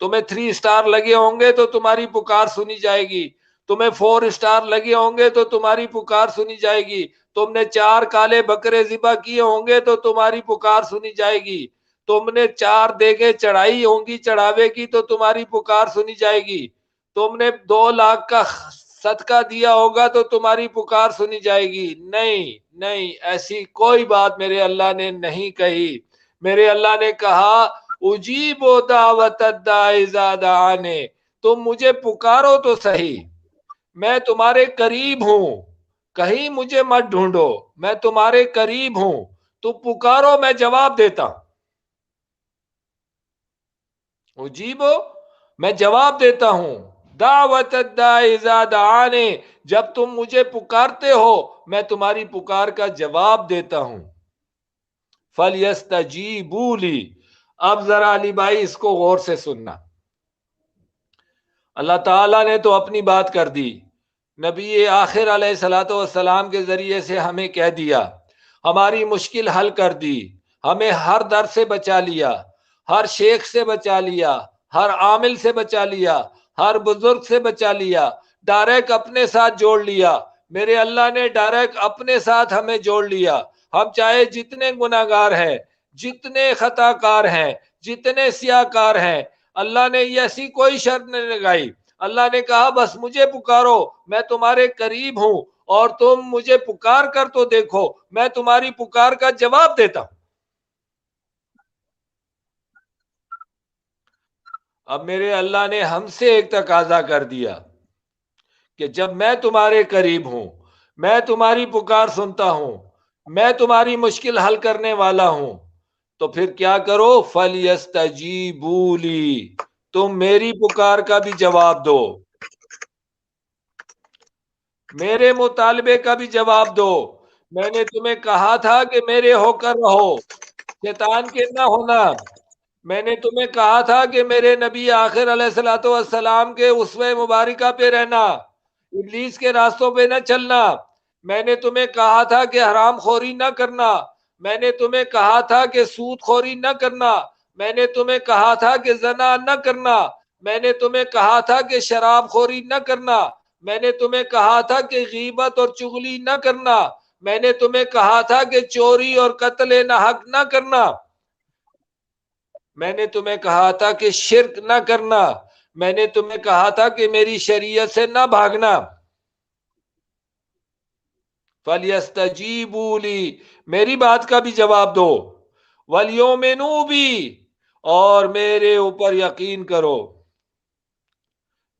تمہیں 3 اسٹار لگے ہوں گے تو تمہاری پکار سنی جائے گی، تمہیں 4 اسٹار لگے ہوں گے تو تمہاری پکار سنی جائے گی، تم نے 4 کالے بکرے ذبح کیے ہوں گے تو تمہاری پکار سنی جائے گی، تم نے 4 دیگیں چڑھائی ہوں گی چڑھاوے کی تو تمہاری پکار سنی جائے گی، تم نے 2 لاکھ کا صدقہ دیا ہوگا تو تمہاری پکار سنی جائے گی. نہیں نہیں، ایسی کوئی بات میرے اللہ نے نہیں کہی. میرے اللہ نے کہا اجیب دعوت الداع اذا دعانی، تم مجھے پکارو تو صحیح، میں تمہارے قریب ہوں، کہیں مجھے مت ڈھونڈو، میں تمہارے قریب ہوں، تو پکارو میں جواب دیتا ہوں. اجیبو، میں جواب دیتا ہوں، دعوت الداع اذا دعانی، جب تم مجھے پکارتے ہو میں تمہاری پکار کا جواب دیتا ہوں. فَلْيَسْتَجِيبُوا لِي. اب ذرا علی بھائی اس کو غور سے سننا. اللہ تعالیٰ نے تو اپنی بات کر دی، نبی آخر علیہ الصلوۃ والسلام کے ذریعے سے ہمیں کہہ دیا، ہماری مشکل حل کر دی، ہمیں ہر در سے بچا لیا، ہر شیخ سے بچا لیا، ہر عامل سے بچا لیا، ہر بزرگ سے بچا لیا، ڈائریکٹ اپنے ساتھ جوڑ لیا. میرے اللہ نے ڈائریکٹ اپنے ساتھ ہمیں جوڑ لیا. ہم چاہے جتنے گناہگار ہیں، جتنے خطا کار ہیں، جتنے سیاہ کار ہیں، اللہ نے ایسی کوئی شرط نہیں لگائی. اللہ نے کہا بس مجھے پکارو، میں تمہارے قریب ہوں، اور تم مجھے پکار کر تو دیکھو، میں تمہاری پکار کا جواب دیتا ہوں. اب میرے اللہ نے ہم سے ایک تقاضا کر دیا کہ جب میں تمہارے قریب ہوں، میں تمہاری پکار سنتا ہوں، میں تمہاری مشکل حل کرنے والا ہوں، تو پھر کیا کرو؟ فَلْيَسْتَجِيبُوا لِي، تم میری پکار کا بھی جواب دو، میرے مطالبے کا بھی جواب دو. میں نے تمہیں کہا تھا کہ میرے ہو کر رہو، شیطان کے نہ ہونا. میں نے تمہیں کہا تھا کہ میرے نبی آخر علیہ الصلوۃ والسلام کے اسوہ مبارکہ پہ رہنا، ابلیس کے راستوں پہ نہ چلنا. میں نے تمہیں کہا تھا کہ حرام خوری نہ کرنا. میں نے تمہیں کہا تھا کہ سود خوری نہ کرنا. میں نے تمہیں کہا تھا کہ زنا نہ کرنا. میں نے تمہیں کہا تھا کہ شراب خوری نہ کرنا. میں نے تمہیں کہا تھا کہ غیبت اور چغلی نہ کرنا. میں نے تمہیں کہا تھا کہ چوری اور قتل نہ حق نہ کرنا. میں نے تمہیں کہا تھا کہ شرک نہ کرنا. میں نے تمہیں کہا تھا کہ میری شریعت سے نہ بھاگنا. فَلْيَسْتَجِيبُوا لِي، میری بات کا بھی جواب دو. وَلْيُؤْمِنُوا بِي، اور میرے اوپر یقین کرو،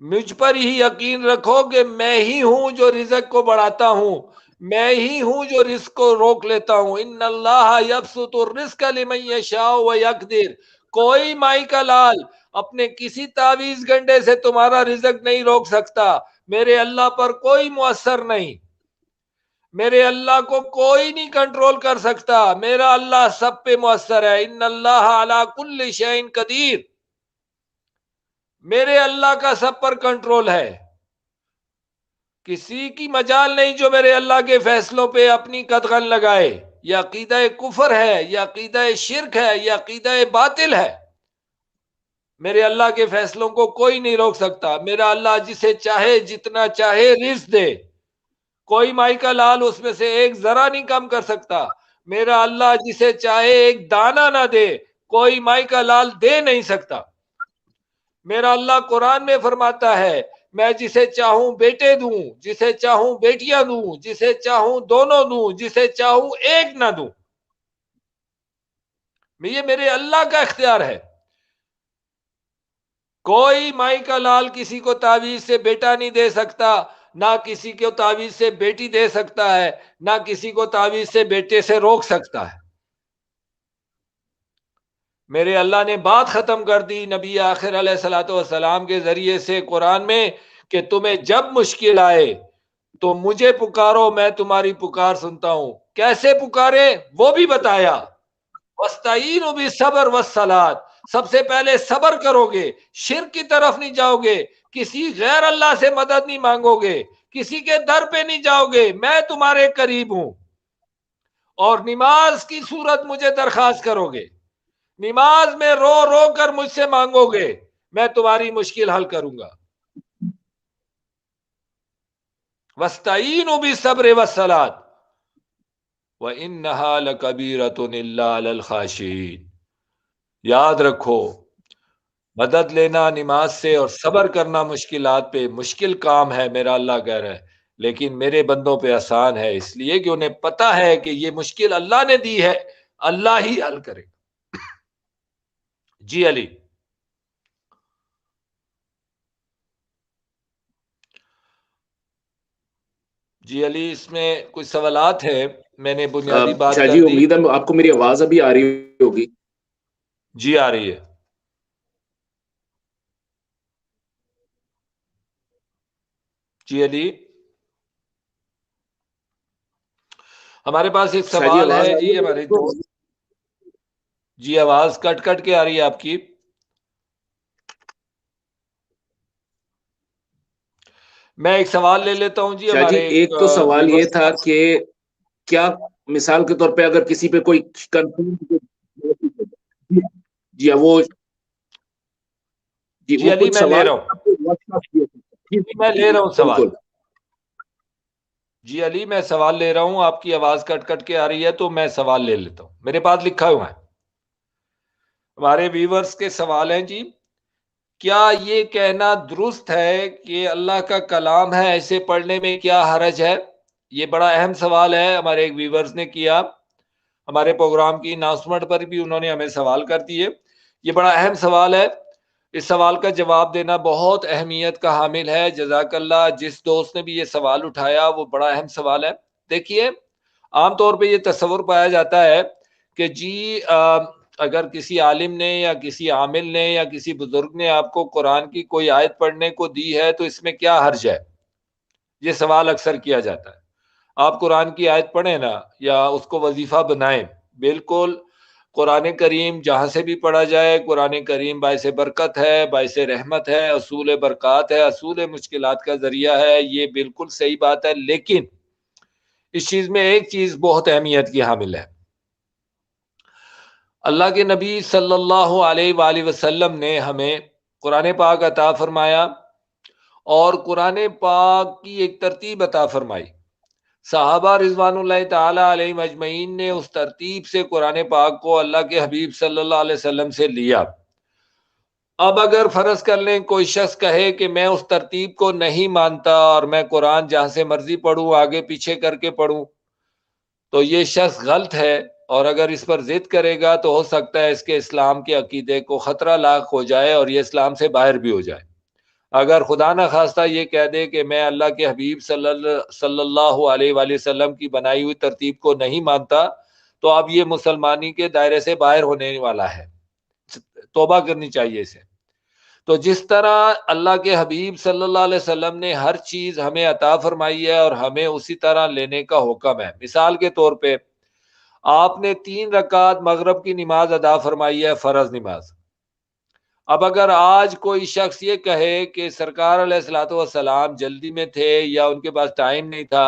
مجھ پر ہی یقین رکھو کہ میں ہی ہوں جو رزق کو بڑھاتا ہوں، میں ہی ہوں جو رزق کو روک لیتا ہوں. ان اللہ یبسط الرزق لمن یشاء ویقدر. کوئی مائی کا لال اپنے کسی تعویذ گنڈے سے تمہارا رزق نہیں روک سکتا. میرے اللہ پر کوئی مؤثر نہیں، میرے اللہ کو کوئی نہیں کنٹرول کر سکتا. میرا اللہ سب پہ مؤثر ہے. ان اللہ علی کل شیء قدیر. میرے اللہ کا سب پر کنٹرول ہے. کسی کی مجال نہیں جو میرے اللہ کے فیصلوں پہ اپنی قدغن لگائے. یہ عقیدہ کفر ہے، یہ عقیدہ شرک ہے، یہ عقیدہ باطل ہے. میرے اللہ کے فیصلوں کو کوئی نہیں روک سکتا. میرا اللہ جسے چاہے جتنا چاہے رزق دے، کوئی مائی کا لال اس میں سے ایک ذرا نہیں کم کر سکتا. میرا اللہ جسے چاہے ایک دانہ نہ دے، کوئی مائی کا لال دے نہیں سکتا. میرا اللہ قرآن میں فرماتا ہے میں جسے چاہوں بیٹے دوں، جسے چاہوں بیٹیاں دوں، جسے چاہوں دونوں دوں، جسے چاہوں ایک نہ دوں. یہ میرے اللہ کا اختیار ہے. کوئی مائی کا لال کسی کو تعویذ سے بیٹا نہیں دے سکتا، نہ کسی کو تعویذ سے بیٹی دے سکتا ہے، نہ کسی کو تعویذ سے بیٹے سے روک سکتا ہے. میرے اللہ نے بات ختم کر دی نبی آخر علیہ الصلوۃ والسلام کے ذریعے سے قرآن میں کہ تمہیں جب مشکل آئے تو مجھے پکارو، میں تمہاری پکار سنتا ہوں. کیسے پکارے وہ بھی بتایا. وَاسْتَعِینُوا بِالصَّبْرِ وَالصَّلَاةِ، سب سے پہلے صبر کرو گے، شرک کی طرف نہیں جاؤ گے، کسی غیر اللہ سے مدد نہیں مانگو گے، کسی کے در پہ نہیں جاؤ گے، میں تمہارے قریب ہوں. اور نماز کی صورت مجھے درخواست کرو گے، نماز میں رو رو کر مجھ سے مانگو گے، میں تمہاری مشکل حل کروں گا. وَاسْتَعِینُوا بِالصَّبْرِ وَالصَّلَاةِ وَإِنَّهَا لَكَبِیرَةٌ إِلَّا عَلَى الْخَاشِعِینَ. یاد رکھو مدد لینا نماز سے اور صبر کرنا مشکلات پہ مشکل کام ہے، میرا اللہ کہہ رہا ہے، لیکن میرے بندوں پہ آسان ہے، اس لیے کہ انہیں پتا ہے کہ یہ مشکل اللہ نے دی ہے، اللہ ہی حل کرے گا۔ جی علی۔ جی علی، اس میں کچھ سوالات ہیں، میں نے بنیادی بات شاہ کر جی، دی۔ امید ہے آپ کو میری آواز ابھی آ رہی ہوگی۔ جی آ رہی ہے۔ جی علی، ہمارے پاس ایک شاہ جی سوال آواز ہے آ رہی جی ہے میری ہمارے آپ کو؟ دوست۔ جی آواز کٹ کٹ کے آ رہی ہے آپ کی۔ میں ایک سوال لے لیتا ہوں جی، شاہ جی، ہمارے ایک ایک تو سوال یہ ویورز تھا کا۔ کہ کیا مثال کے طور پہ اگر کسی پہ کوئی کنفرم، جی وہ، جی جی وہ علی کچھ میں لے سوال رہا ہوں، آپ کو واٹس ایپ کیے تھے۔ جی جی میں لے رہا ہوں سوال۔ بالکل۔ جی علی میں سوال لے رہا ہوں، آپ کی آواز کٹ کٹ کے آ رہی ہے تو میں سوال لے لیتا ہوں، میرے پاس لکھا ہوا ہے۔ ہمارے ویورز کے سوال ہیں جی، کیا یہ کہنا درست ہے کہ اللہ کا کلام ہے، ایسے پڑھنے میں کیا حرج ہے؟ یہ بڑا اہم سوال ہے، ہمارے ایک ویورز نے کیا، ہمارے پروگرام کی اناؤنسمنٹ پر بھی انہوں نے ہمیں سوال کر دیے۔ یہ بڑا اہم سوال ہے، اس سوال کا جواب دینا بہت اہمیت کا حامل ہے۔ جزاک اللہ، جس دوست نے بھی یہ سوال اٹھایا وہ بڑا اہم سوال ہے۔ دیکھیے، عام طور پہ یہ تصور پایا جاتا ہے کہ جی اگر کسی عالم نے یا کسی عامل نے یا کسی بزرگ نے آپ کو قرآن کی کوئی آیت پڑھنے کو دی ہے تو اس میں کیا حرج ہے؟ یہ سوال اکثر کیا جاتا ہے۔ آپ قرآن کی آیت پڑھیں نا، یا اس کو وظیفہ بنائیں، بالکل قرآن کریم جہاں سے بھی پڑھا جائے، قرآن کریم باعث برکت ہے، باعث رحمت ہے، اصول برکات ہے، اصول مشکلات کا ذریعہ ہے، یہ بالکل صحیح بات ہے، لیکن اس چیز میں ایک چیز بہت اہمیت کی حامل ہے۔ اللہ کے نبی صلی اللہ علیہ وآلہ وسلم نے ہمیں قرآن پاک عطا فرمایا اور قرآن پاک کی ایک ترتیب عطا فرمائی۔ صحابہ رضوان اللہ تعالی علیہ مجمعین نے اس ترتیب سے قرآن پاک کو اللہ کے حبیب صلی اللہ علیہ وسلم سے لیا۔ اب اگر فرض کر لیں کوئی شخص کہے کہ میں اس ترتیب کو نہیں مانتا اور میں قرآن جہاں سے مرضی پڑھوں، آگے پیچھے کر کے پڑھوں، تو یہ شخص غلط ہے، اور اگر اس پر ضد کرے گا تو ہو سکتا ہے اس کے اسلام کے عقیدے کو خطرہ لاحق ہو جائے اور یہ اسلام سے باہر بھی ہو جائے۔ اگر خدا نہ خواستہ یہ کہہ دے کہ میں اللہ کے حبیب صلی اللہ علیہ وآلہ وسلم کی بنائی ہوئی ترتیب کو نہیں مانتا، تو اب یہ مسلمانی کے دائرے سے باہر ہونے والا ہے، توبہ کرنی چاہیے اسے۔ تو جس طرح اللہ کے حبیب صلی اللہ علیہ وسلم نے ہر چیز ہمیں عطا فرمائی ہے اور ہمیں اسی طرح لینے کا حکم ہے۔ مثال کے طور پہ آپ نے 3 رکعت مغرب کی نماز ادا فرمائی ہے، فرض نماز۔ اب اگر آج کوئی شخص یہ کہے کہ سرکار علیہ الصلوۃ والسلام جلدی میں تھے یا ان کے پاس ٹائم نہیں تھا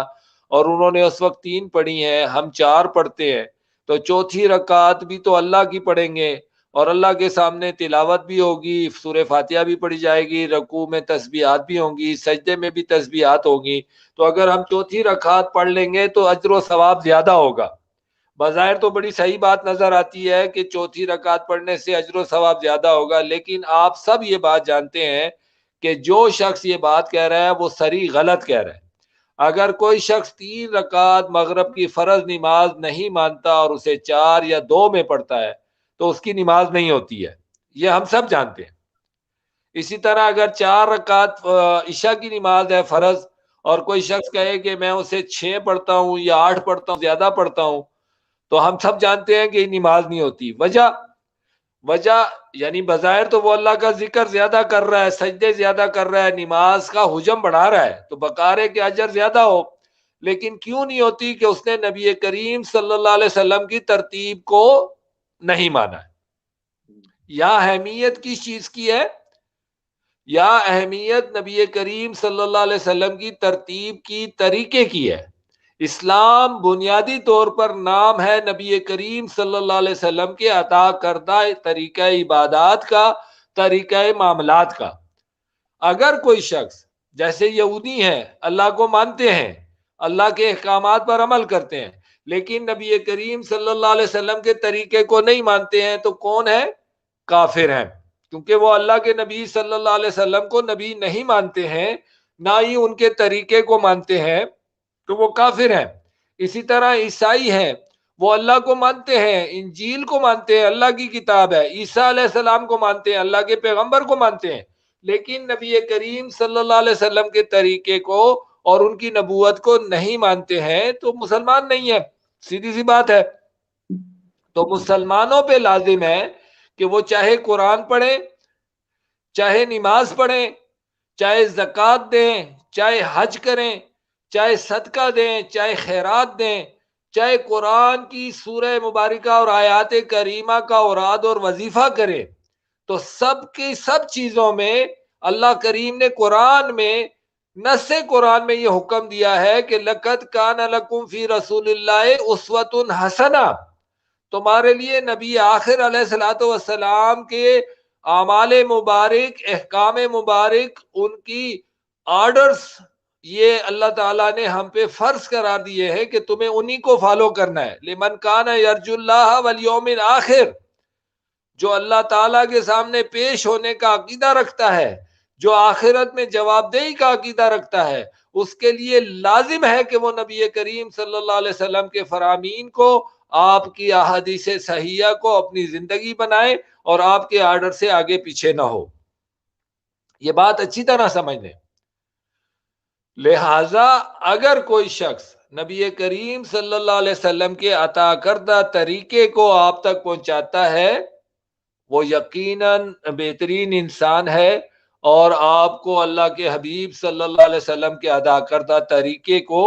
اور انہوں نے اس وقت 3 پڑھی ہیں، ہم 4 پڑھتے ہیں، تو چوتھی رکعت بھی تو اللہ کی پڑھیں گے اور اللہ کے سامنے تلاوت بھی ہوگی، سورہ فاتحہ بھی پڑھی جائے گی، رکوع میں تسبیحات بھی ہوں گی، سجدے میں بھی تسبیحات ہوگی، تو اگر ہم چوتھی رکعت پڑھ لیں گے تو اجر و ثواب زیادہ ہوگا۔ بظاہر تو بڑی صحیح بات نظر آتی ہے کہ چوتھی رکعت پڑھنے سے اجر و ثواب زیادہ ہوگا، لیکن آپ سب یہ بات جانتے ہیں کہ جو شخص یہ بات کہہ رہا ہے وہ صریح غلط کہہ رہا ہے۔ اگر کوئی شخص 3 رکعت مغرب کی فرض نماز نہیں مانتا اور اسے 4 یا 2 میں پڑھتا ہے تو اس کی نماز نہیں ہوتی ہے، یہ ہم سب جانتے ہیں۔ اسی طرح اگر 4 رکعت عشاء کی نماز ہے فرض، اور کوئی شخص کہے کہ میں اسے 6 پڑھتا ہوں یا 8 پڑھتا ہوں، زیادہ پڑھتا ہوں، تو ہم سب جانتے ہیں کہ یہ نماز نہیں ہوتی۔ وجہ یعنی بظاہر تو وہ اللہ کا ذکر زیادہ کر رہا ہے، سجدے زیادہ کر رہا ہے، نماز کا حجم بڑھا رہا ہے، تو بقار ہے کہ اجر زیادہ ہو، لیکن کیوں نہیں ہوتی؟ کہ اس نے نبی کریم صلی اللہ علیہ وسلم کی ترتیب کو نہیں مانا ہے۔ یا اہمیت کس چیز کی ہے؟ یا اہمیت نبی کریم صلی اللہ علیہ وسلم کی ترتیب کی، طریقے کی ہے۔ اسلام بنیادی طور پر نام ہے نبی کریم صلی اللہ علیہ وسلم کے عطا کردہ طریقہ عبادات کا، طریقہ معاملات کا۔ اگر کوئی شخص جیسے یہودی ہیں، اللہ کو مانتے ہیں، اللہ کے احکامات پر عمل کرتے ہیں، لیکن نبی کریم صلی اللہ علیہ وسلم کے طریقے کو نہیں مانتے ہیں، تو کون ہے؟ کافر ہیں۔ کیونکہ وہ اللہ کے نبی صلی اللہ علیہ وسلم کو نبی نہیں مانتے ہیں، نہ ہی ان کے طریقے کو مانتے ہیں، تو وہ کافر ہیں۔ اسی طرح عیسائی ہیں، وہ اللہ کو مانتے ہیں، انجیل کو مانتے ہیں، اللہ کی کتاب ہے، عیسیٰ علیہ السلام کو مانتے ہیں، اللہ کے پیغمبر کو مانتے ہیں، لیکن نبی کریم صلی اللہ علیہ وسلم کے طریقے کو اور ان کی نبوت کو نہیں مانتے ہیں، تو مسلمان نہیں ہے، سیدھی سی بات ہے۔ تو مسلمانوں پہ لازم ہے کہ وہ چاہے قرآن پڑھیں، چاہے نماز پڑھیں، چاہے زکوٰۃ دیں، چاہے حج کریں، چاہے صدقہ دیں، چاہے خیرات دیں، چاہے قرآن کی سورہ مبارکہ اور آیات کریمہ کا اوراد اور وظیفہ کریں، تو سب کی سب چیزوں میں اللہ کریم نے قرآن میں، نص قرآن میں یہ حکم دیا ہے کہ لَقَدْ كَانَ لَكُمْ فِي رَسُولِ اللَّهِ أُسْوَةٌ حَسَنَةٌ، تمہارے لیے نبی آخر علیہ الصلوۃ والسلام کے اعمال مبارک، احکام مبارک، ان کی آرڈرز، یہ اللہ تعالیٰ نے ہم پہ فرض قرار دیے ہیں کہ تمہیں انہی کو فالو کرنا ہے۔ لمن کان یرجو اللہ والیوم الآخر، جو اللہ تعالیٰ کے سامنے پیش ہونے کا عقیدہ رکھتا ہے، جو آخرت میں جواب دہی کا عقیدہ رکھتا ہے، اس کے لیے لازم ہے کہ وہ نبی کریم صلی اللہ علیہ وسلم کے فرامین کو، آپ کی احادیث صحیحہ کو اپنی زندگی بنائے اور آپ کے آرڈر سے آگے پیچھے نہ ہو۔ یہ بات اچھی طرح سمجھ لیں۔ لہذا اگر کوئی شخص نبی کریم صلی اللہ علیہ وسلم کے عطا کردہ طریقے کو آپ تک پہنچاتا ہے، وہ یقیناً بہترین انسان ہے، اور آپ کو اللہ کے حبیب صلی اللہ علیہ وسلم کے ادا کردہ طریقے کو،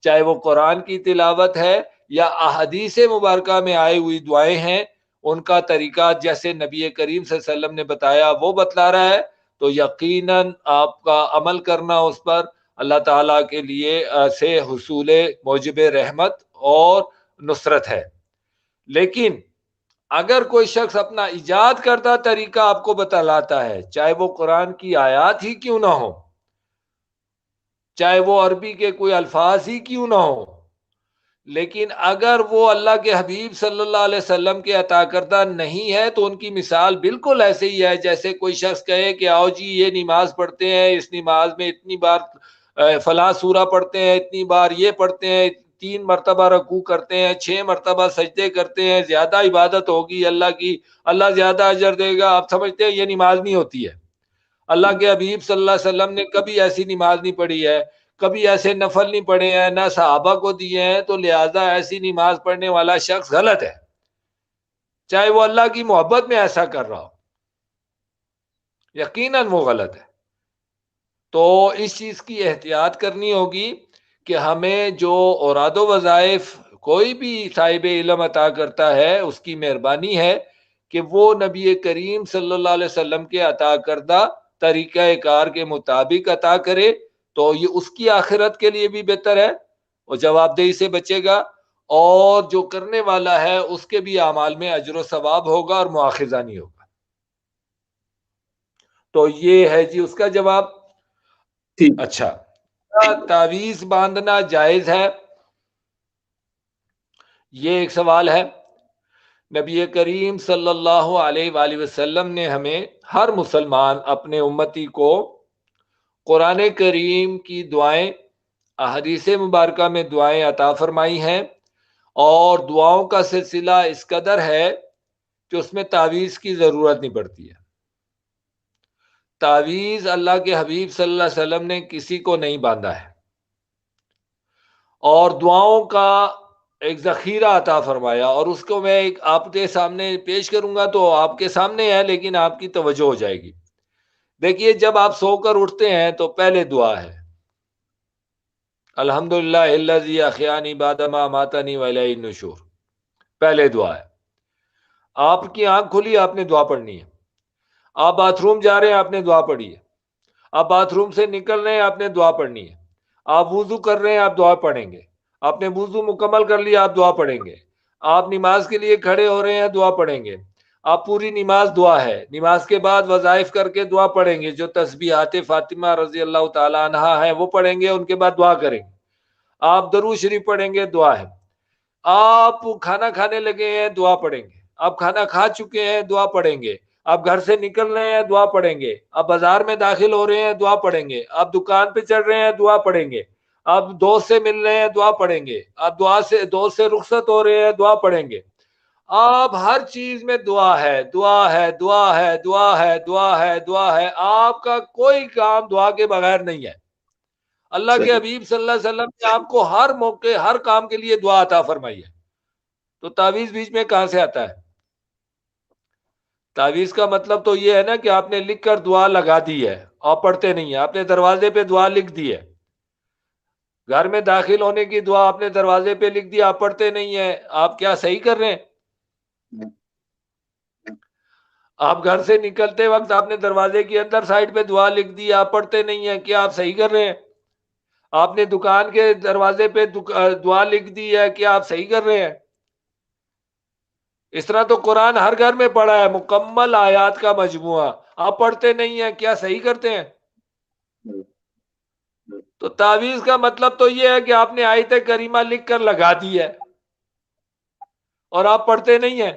چاہے وہ قرآن کی تلاوت ہے یا احادیث مبارکہ میں آئی ہوئی دعائیں ہیں، ان کا طریقہ جیسے نبی کریم صلی اللہ علیہ وسلم نے بتایا وہ بتلا رہا ہے، تو یقیناً آپ کا عمل کرنا اس پر اللہ تعالیٰ کے لیے سے حصول موجب رحمت اور نصرت ہے۔ لیکن اگر کوئی شخص اپنا ایجاد کردہ طریقہ آپ کو بتلاتا ہے، چاہے وہ قرآن کی آیات ہی کیوں نہ ہو، چاہے وہ عربی کے کوئی الفاظ ہی کیوں نہ ہو، لیکن اگر وہ اللہ کے حبیب صلی اللہ علیہ وسلم کے عطا کردہ نہیں ہے، تو ان کی مثال بالکل ایسے ہی ہے جیسے کوئی شخص کہے کہ آؤ جی یہ نماز پڑھتے ہیں، اس نماز میں اتنی بار فلاں سورہ پڑھتے ہیں، اتنی بار یہ پڑھتے ہیں، 3 مرتبہ رکوع کرتے ہیں، 6 مرتبہ سجدے کرتے ہیں، زیادہ عبادت ہوگی اللہ کی، اللہ زیادہ اجر دے گا۔ آپ سمجھتے ہیں یہ نماز نہیں ہوتی ہے۔ اللہ کے حبیب صلی اللہ علیہ وسلم نے کبھی ایسی نماز نہیں پڑھی ہے، کبھی ایسے نفل نہیں پڑھے ہیں، نہ صحابہ کو دیے ہیں، تو لہٰذا ایسی نماز پڑھنے والا شخص غلط ہے، چاہے وہ اللہ کی محبت میں ایسا کر رہا ہو، یقیناً وہ غلط ہے۔ تو اس چیز کی احتیاط کرنی ہوگی کہ ہمیں جو اوراد و وظائف کوئی بھی صاحب علم عطا کرتا ہے، اس کی مہربانی ہے کہ وہ نبی کریم صلی اللہ علیہ وسلم کے عطا کردہ طریقہ کار کے مطابق عطا کرے، تو یہ اس کی آخرت کے لیے بھی بہتر ہے، اور جواب دہی سے بچے گا، اور جو کرنے والا ہے اس کے بھی اعمال میں اجر و ثواب ہوگا اور مواخذہ نہیں ہوگا۔ تو یہ ہے جی اس کا جواب۔ ٹھیک۔ اچھا، تعویذ باندھنا جائز ہے؟ یہ ایک سوال ہے۔ نبی کریم صلی اللہ علیہ وآلہ وسلم نے ہمیں، ہر مسلمان اپنے امتی کو، قرآن کریم کی دعائیں، احادیث مبارکہ میں دعائیں عطا فرمائی ہیں، اور دعاؤں کا سلسلہ اس قدر ہے کہ اس میں تعویذ کی ضرورت نہیں پڑتی ہے۔ تعویذ اللہ کے حبیب صلی اللہ علیہ وسلم نے کسی کو نہیں باندھا ہے، اور دعاؤں کا ایک ذخیرہ عطا فرمایا، اور اس کو میں آپ کے سامنے پیش کروں گا، تو آپ کے سامنے ہے لیکن آپ کی توجہ ہو جائے گی۔ دیکھیے، جب آپ سو کر اٹھتے ہیں تو پہلے دعا ہے الحمدللہ الذی احیانی بعد ما اماتنی والیہ النشور، پہلے دعا ہے۔ آپ کی آنکھ کھلی، آپ نے دعا پڑھنی ہے۔ آپ باتھ روم جا رہے ہیں، آپ نے دعا پڑھی ہے۔ آپ باتھ روم سے نکل رہے ہیں، آپ نے دعا پڑھنی ہے۔ آپ وضو کر رہے ہیں، آپ دعا پڑھیں گے۔ آپ نے وضو مکمل کر لیا، آپ دعا پڑھیں گے۔ آپ نماز کے لیے کھڑے ہو رہے ہیں، دعا پڑھیں گے۔ آپ پوری نماز دعا ہے، نماز کے بعد وظائف کر کے دعا پڑھیں گے، جو تسبیحات فاطمہ رضی اللہ تعالی عنہا ہیں وہ پڑھیں گے، ان کے بعد دعا کریں گے۔ آپ درود شریف پڑھیں گے، دعا ہے۔ آپ کھانا کھانے لگے ہیں، دعا پڑھیں گے۔ آپ کھانا کھا چکے ہیں، دعا پڑھیں گے۔ آپ گھر سے نکل رہے ہیں دعا پڑھیں گے، آپ بازار میں داخل ہو رہے ہیں دعا پڑھیں گے، آپ دکان پہ چڑھ رہے ہیں دعا پڑھیں گے، آپ دوست سے مل رہے ہیں دعا پڑھیں گے، آپ دوست سے رخصت ہو رہے ہیں دعا پڑھیں گے، آپ ہر چیز میں دعا ہے، دعا ہے، دعا ہے، دعا ہے، دعا ہے، دعا ہے، آپ کا کوئی کام دعا کے بغیر نہیں ہے۔ اللہ کے صحیح، حبیب صلی اللہ علیہ وسلم نے آپ کو ہر موقع ہر کام کے لیے دعا عطا فرمائی ہے، تو تعویذ بیچ میں کہاں سے آتا ہے؟ تعویذ کا مطلب تو یہ ہے نا کہ آپ نے لکھ کر دعا لگا دی ہے، آپ پڑھتے نہیں ہیں، آپ نے دروازے پہ دعا لکھ دی ہے، گھر میں داخل ہونے کی دعا آپ نے دروازے پہ لکھ دی، آپ پڑھتے نہیں ہیں، آپ کیا صحیح کر رہے ہیں؟ آپ گھر سے نکلتے وقت آپ نے دروازے کی اندر سائڈ پہ دعا لکھ دی، آپ پڑھتے نہیں ہیں، کیا آپ صحیح کر رہے ہیں؟ آپ نے دکان کے دروازے پہ دعا لکھ دی ہے، کیا آپ صحیح کر رہے ہیں؟ اس طرح تو قرآن ہر گھر میں پڑھا ہے، مکمل آیات کا مجموعہ، آپ پڑھتے نہیں ہیں، کیا صحیح کرتے ہیں؟ تو تعویذ کا مطلب تو یہ ہے کہ آپ نے آیت کریمہ لکھ کر لگا دی ہے اور آپ پڑھتے نہیں ہیں۔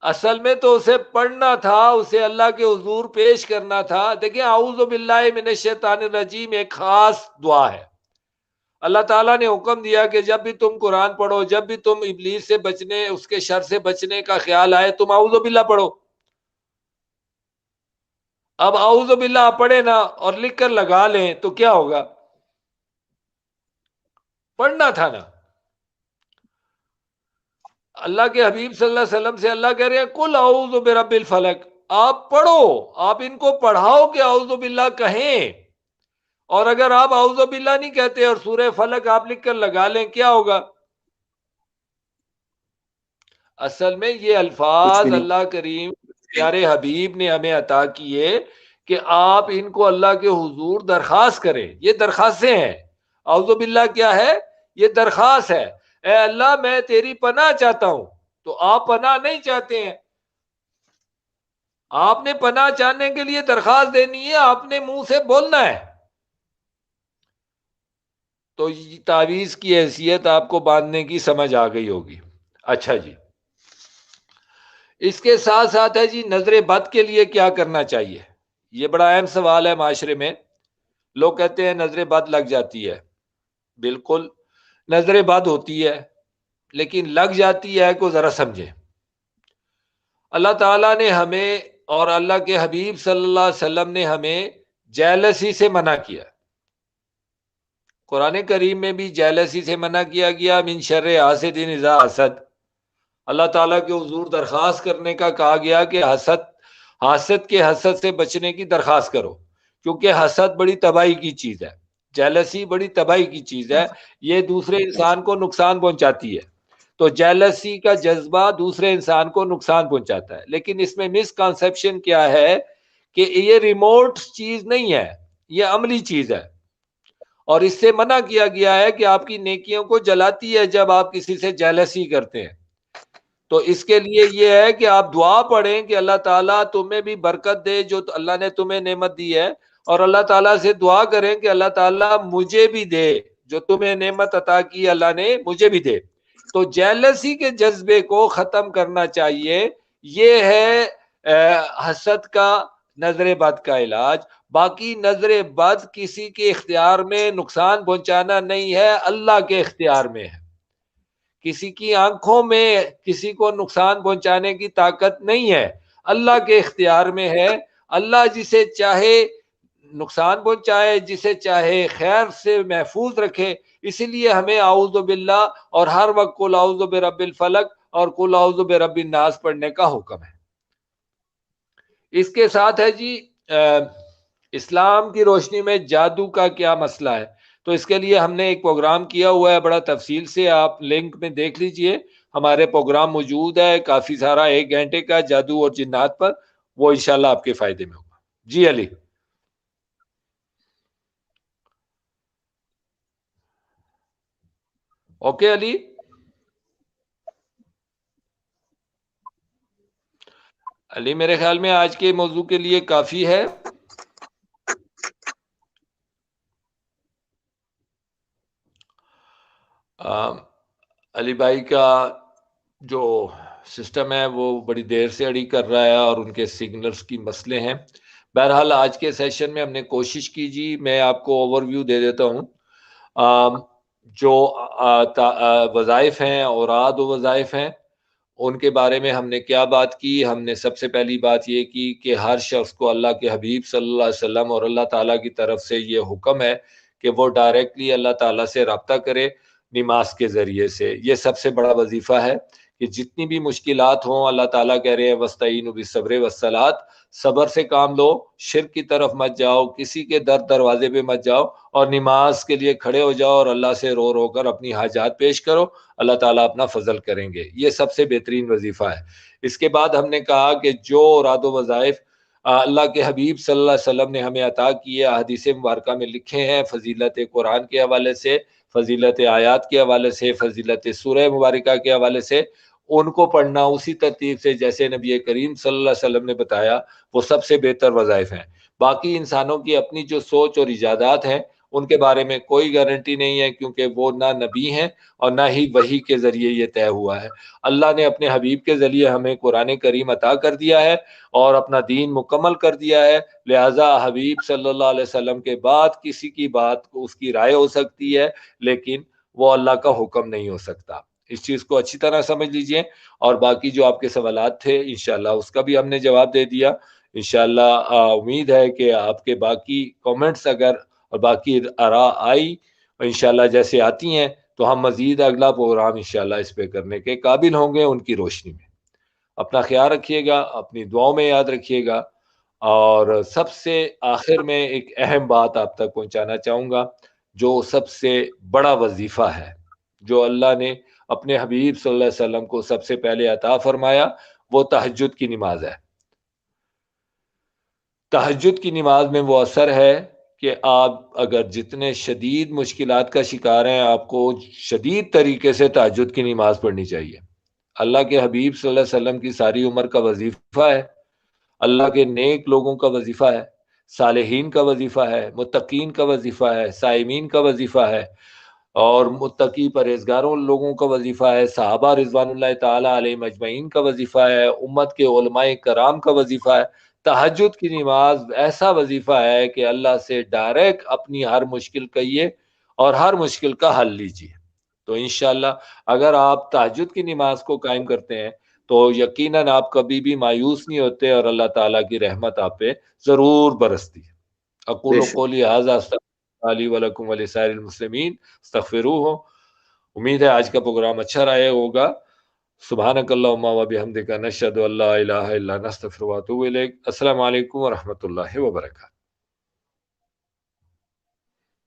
اصل میں تو اسے پڑھنا تھا، اسے اللہ کے حضور پیش کرنا تھا۔ دیکھیں اعوذ باللہ من الشیطان الرجیم ایک خاص دعا ہے، اللہ تعالیٰ نے حکم دیا کہ جب بھی تم قرآن پڑھو، جب بھی تم ابلیس سے بچنے، اس کے شر سے بچنے کا خیال آئے، تم اعوذ باللہ پڑھو۔ اب اعوذ باللہ آپ پڑھے نا اور لکھ کر لگا لیں تو کیا ہوگا؟ پڑھنا تھا نا۔ اللہ کے حبیب صلی اللہ علیہ وسلم سے اللہ کہہ رہے ہیں کل اعوذ برب الفلق، آپ پڑھو، آپ ان کو پڑھاؤ کہ اعوذ باللہ کہیں، اور اگر آپ اعوذ باللہ نہیں کہتے اور سورہ فلق آپ لکھ کر لگا لیں کیا ہوگا؟ اصل میں یہ کچھ بھی الفاظ نہیں، اللہ کریم پیارے حبیب نے ہمیں عطا کیے کہ آپ ان کو اللہ کے حضور درخواست کریں، یہ درخواستیں ہیں۔ اعوذ باللہ کیا ہے؟ یہ درخواست ہے، اے اللہ میں تیری پناہ چاہتا ہوں، تو آپ پناہ نہیں چاہتے ہیں، آپ نے پناہ چاہنے کے لیے درخواست دینی ہے، آپ نے منہ سے بولنا ہے۔ تو یہ تعویذ کی حیثیت آپ کو باندھنے کی سمجھ آ گئی ہوگی۔ اچھا جی، اس کے ساتھ ساتھ ہے جی نظر بد کے لیے کیا کرنا چاہیے؟ یہ بڑا اہم سوال ہے معاشرے میں۔ لوگ کہتے ہیں نظر بد لگ جاتی ہے، بالکل نظر بد ہوتی ہے، لیکن لگ جاتی ہے کو ذرا سمجھیں۔ اللہ تعالیٰ نے ہمیں اور اللہ کے حبیب صلی اللہ علیہ وسلم نے ہمیں جیلسی سے منع کیا، قرآن کریم میں بھی جیلسی سے منع کیا گیا، من شر حاسد اذا حسد، اللہ تعالیٰ کے حضور درخواست کرنے کا کہا گیا کہ حاسد کے حسد سے بچنے کی درخواست کرو، کیونکہ حسد بڑی تباہی کی چیز ہے، جیلسی بڑی تباہی کی چیز ہے، یہ دوسرے انسان کو نقصان پہنچاتی ہے۔ تو جیلسی کا جذبہ دوسرے انسان کو نقصان پہنچاتا ہے، لیکن اس میں مس کنسپشن کیا ہے کہ یہ ریموٹ چیز نہیں ہے، یہ عملی چیز ہے، اور اس سے منع کیا گیا ہے کہ آپ کی نیکیوں کو جلاتی ہے جب آپ کسی سے جیلسی کرتے ہیں۔ تو اس کے لیے یہ ہے کہ آپ دعا پڑھیں کہ اللہ تعالیٰ تمہیں بھی برکت دے جو اللہ نے تمہیں نعمت دی ہے، اور اللہ تعالیٰ سے دعا کریں کہ اللہ تعالیٰ مجھے بھی دے جو تمہیں نعمت عطا کی اللہ نے مجھے بھی دے۔ تو جیلسی کے جذبے کو ختم کرنا چاہیے، یہ ہے حسد کا، نظر بد کا علاج۔ باقی نظر بد کسی کے اختیار میں نقصان پہنچانا نہیں ہے، اللہ کے اختیار میں ہے۔ کسی کی آنکھوں میں کسی کو نقصان پہنچانے کی طاقت نہیں ہے، اللہ کے اختیار میں ہے۔ اللہ جسے چاہے نقصان پہنچائے، جسے چاہے خیر سے محفوظ رکھے، اسی لیے ہمیں اعوذ باللہ اور ہر وقت قل اعوذ برب الفلق اور قل اعوذ برب الناس پڑھنے کا حکم ہے۔ اس کے ساتھ ہے جی اسلام کی روشنی میں جادو کا کیا مسئلہ ہے؟ تو اس کے لیے ہم نے ایک پروگرام کیا ہوا ہے بڑا تفصیل سے، آپ لنک میں دیکھ لیجئے، ہمارے پروگرام موجود ہے کافی سارا، 1 گھنٹے کا جادو اور جنات پر، وہ انشاءاللہ آپ کے فائدے میں ہوگا۔ جی علی، اوکے علی، علی میرے خیال میں آج کے موضوع کے لیے کافی ہے۔ علی بھائی کا جو سسٹم ہے وہ بڑی دیر سے اڑی کر رہا ہے اور ان کے سگنلز کی مسئلے ہیں. بہرحال آج کے سیشن میں ہم نے کوشش کی جی میں آپ کو اوور ویو دے دیتا ہوں. جو وظائف ہیں اوراد و وظائف ہیں ان کے بارے میں ہم نے کیا بات کی. ہم نے سب سے پہلی بات یہ کی کہ ہر شخص کو اللہ کے حبیب صلی اللہ علیہ وسلم اور اللہ تعالیٰ کی طرف سے یہ حکم ہے کہ وہ ڈائریکٹلی اللہ تعالیٰ سے رابطہ کرے نماز کے ذریعے سے. یہ سب سے بڑا وظیفہ ہے کہ جتنی بھی مشکلات ہوں اللہ تعالیٰ کہہ رہے ہیں وَاسْتَعِینُوا بِالصَّبْرِ وَالصَّلَاةِ، صبر سے کام لو، شرک کی طرف مت جاؤ، کسی کے دروازے پہ مت جاؤ، اور نماز کے لیے کھڑے ہو جاؤ اور اللہ سے رو رو کر اپنی حاجات پیش کرو، اللہ تعالیٰ اپنا فضل کریں گے. یہ سب سے بہترین وظیفہ ہے. اس کے بعد ہم نے کہا کہ جو اوراد و وظائف اللہ کے حبیب صلی اللہ علیہ وسلم نے ہمیں عطا کیے، احادیث مبارکہ میں لکھے ہیں، فضیلت قرآن کے حوالے سے، فضیلت آیات کے حوالے سے، فضیلت سورہ مبارکہ کے حوالے سے، ان کو پڑھنا اسی ترتیب سے جیسے نبی کریم صلی اللہ علیہ وسلم نے بتایا، وہ سب سے بہتر وظائف ہیں. باقی انسانوں کی اپنی جو سوچ اور ایجادات ہیں ان کے بارے میں کوئی گارنٹی نہیں ہے، کیونکہ وہ نہ نبی ہیں اور نہ ہی وحی کے ذریعے یہ طے ہوا ہے. اللہ نے اپنے حبیب کے ذریعے ہمیں قرآن کریم عطا کر دیا ہے اور اپنا دین مکمل کر دیا ہے. لہٰذا حبیب صلی اللہ علیہ وسلم کے بعد کسی کی بات کو اس کی رائے ہو سکتی ہے، لیکن وہ اللہ کا حکم نہیں ہو سکتا. اس چیز کو اچھی طرح سمجھ لیجئے. اور باقی جو آپ کے سوالات تھے انشاءاللہ اس کا بھی ہم نے جواب دے دیا. انشاءاللہ امید ہے کہ آپ کے باقی کومنٹس اگر اور باقی آراء آئی انشاءاللہ جیسے آتی ہیں تو ہم مزید اگلا پروگرام انشاءاللہ اس پہ کرنے کے قابل ہوں گے ان کی روشنی میں. اپنا خیال رکھیے گا، اپنی دعاؤں میں یاد رکھیے گا. اور سب سے آخر میں ایک اہم بات آپ تک پہنچانا چاہوں گا، جو سب سے بڑا وظیفہ ہے جو اللہ نے اپنے حبیب صلی اللہ علیہ وسلم کو سب سے پہلے عطا فرمایا، وہ تہجد کی نماز ہے. تہجد کی نماز میں وہ اثر ہے کہ آپ اگر جتنے شدید مشکلات کا شکار ہیں آپ کو شدید طریقے سے تہجد کی نماز پڑھنی چاہیے. اللہ کے حبیب صلی اللہ علیہ وسلم کی ساری عمر کا وظیفہ ہے، اللہ کے نیک لوگوں کا وظیفہ ہے، صالحین کا وظیفہ ہے، متقین کا وظیفہ ہے، صائمین کا وظیفہ ہے، اور متقی پرہیزگاروں لوگوں کا وظیفہ ہے، صحابہ رضوان اللہ تعالی علیہم اجمعین کا وظیفہ ہے، امت کے علماء کرام کا وظیفہ ہے. تہجد کی نماز ایسا وظیفہ ہے کہ اللہ سے ڈائریکٹ اپنی ہر مشکل کہیے اور ہر مشکل کا حل لیجیے. تو انشاءاللہ اگر آپ تہجد کی نماز کو قائم کرتے ہیں تو یقیناً آپ کبھی بھی مایوس نہیں ہوتے اور اللہ تعالیٰ کی رحمت آپ پہ ضرور برستی ہے. اقول قولی ھذا استغفر لی ولکم ولسائر المسلمین استغفروہ. امید ہے آج کا پروگرام اچھا رہا ہوگا. سبحانک اللہم و بحمدک نشہد ان لا الہ الا انت نستغفرک و نتوب الیک. السلام علیکم ورحمۃ اللہ وبرکاتہ.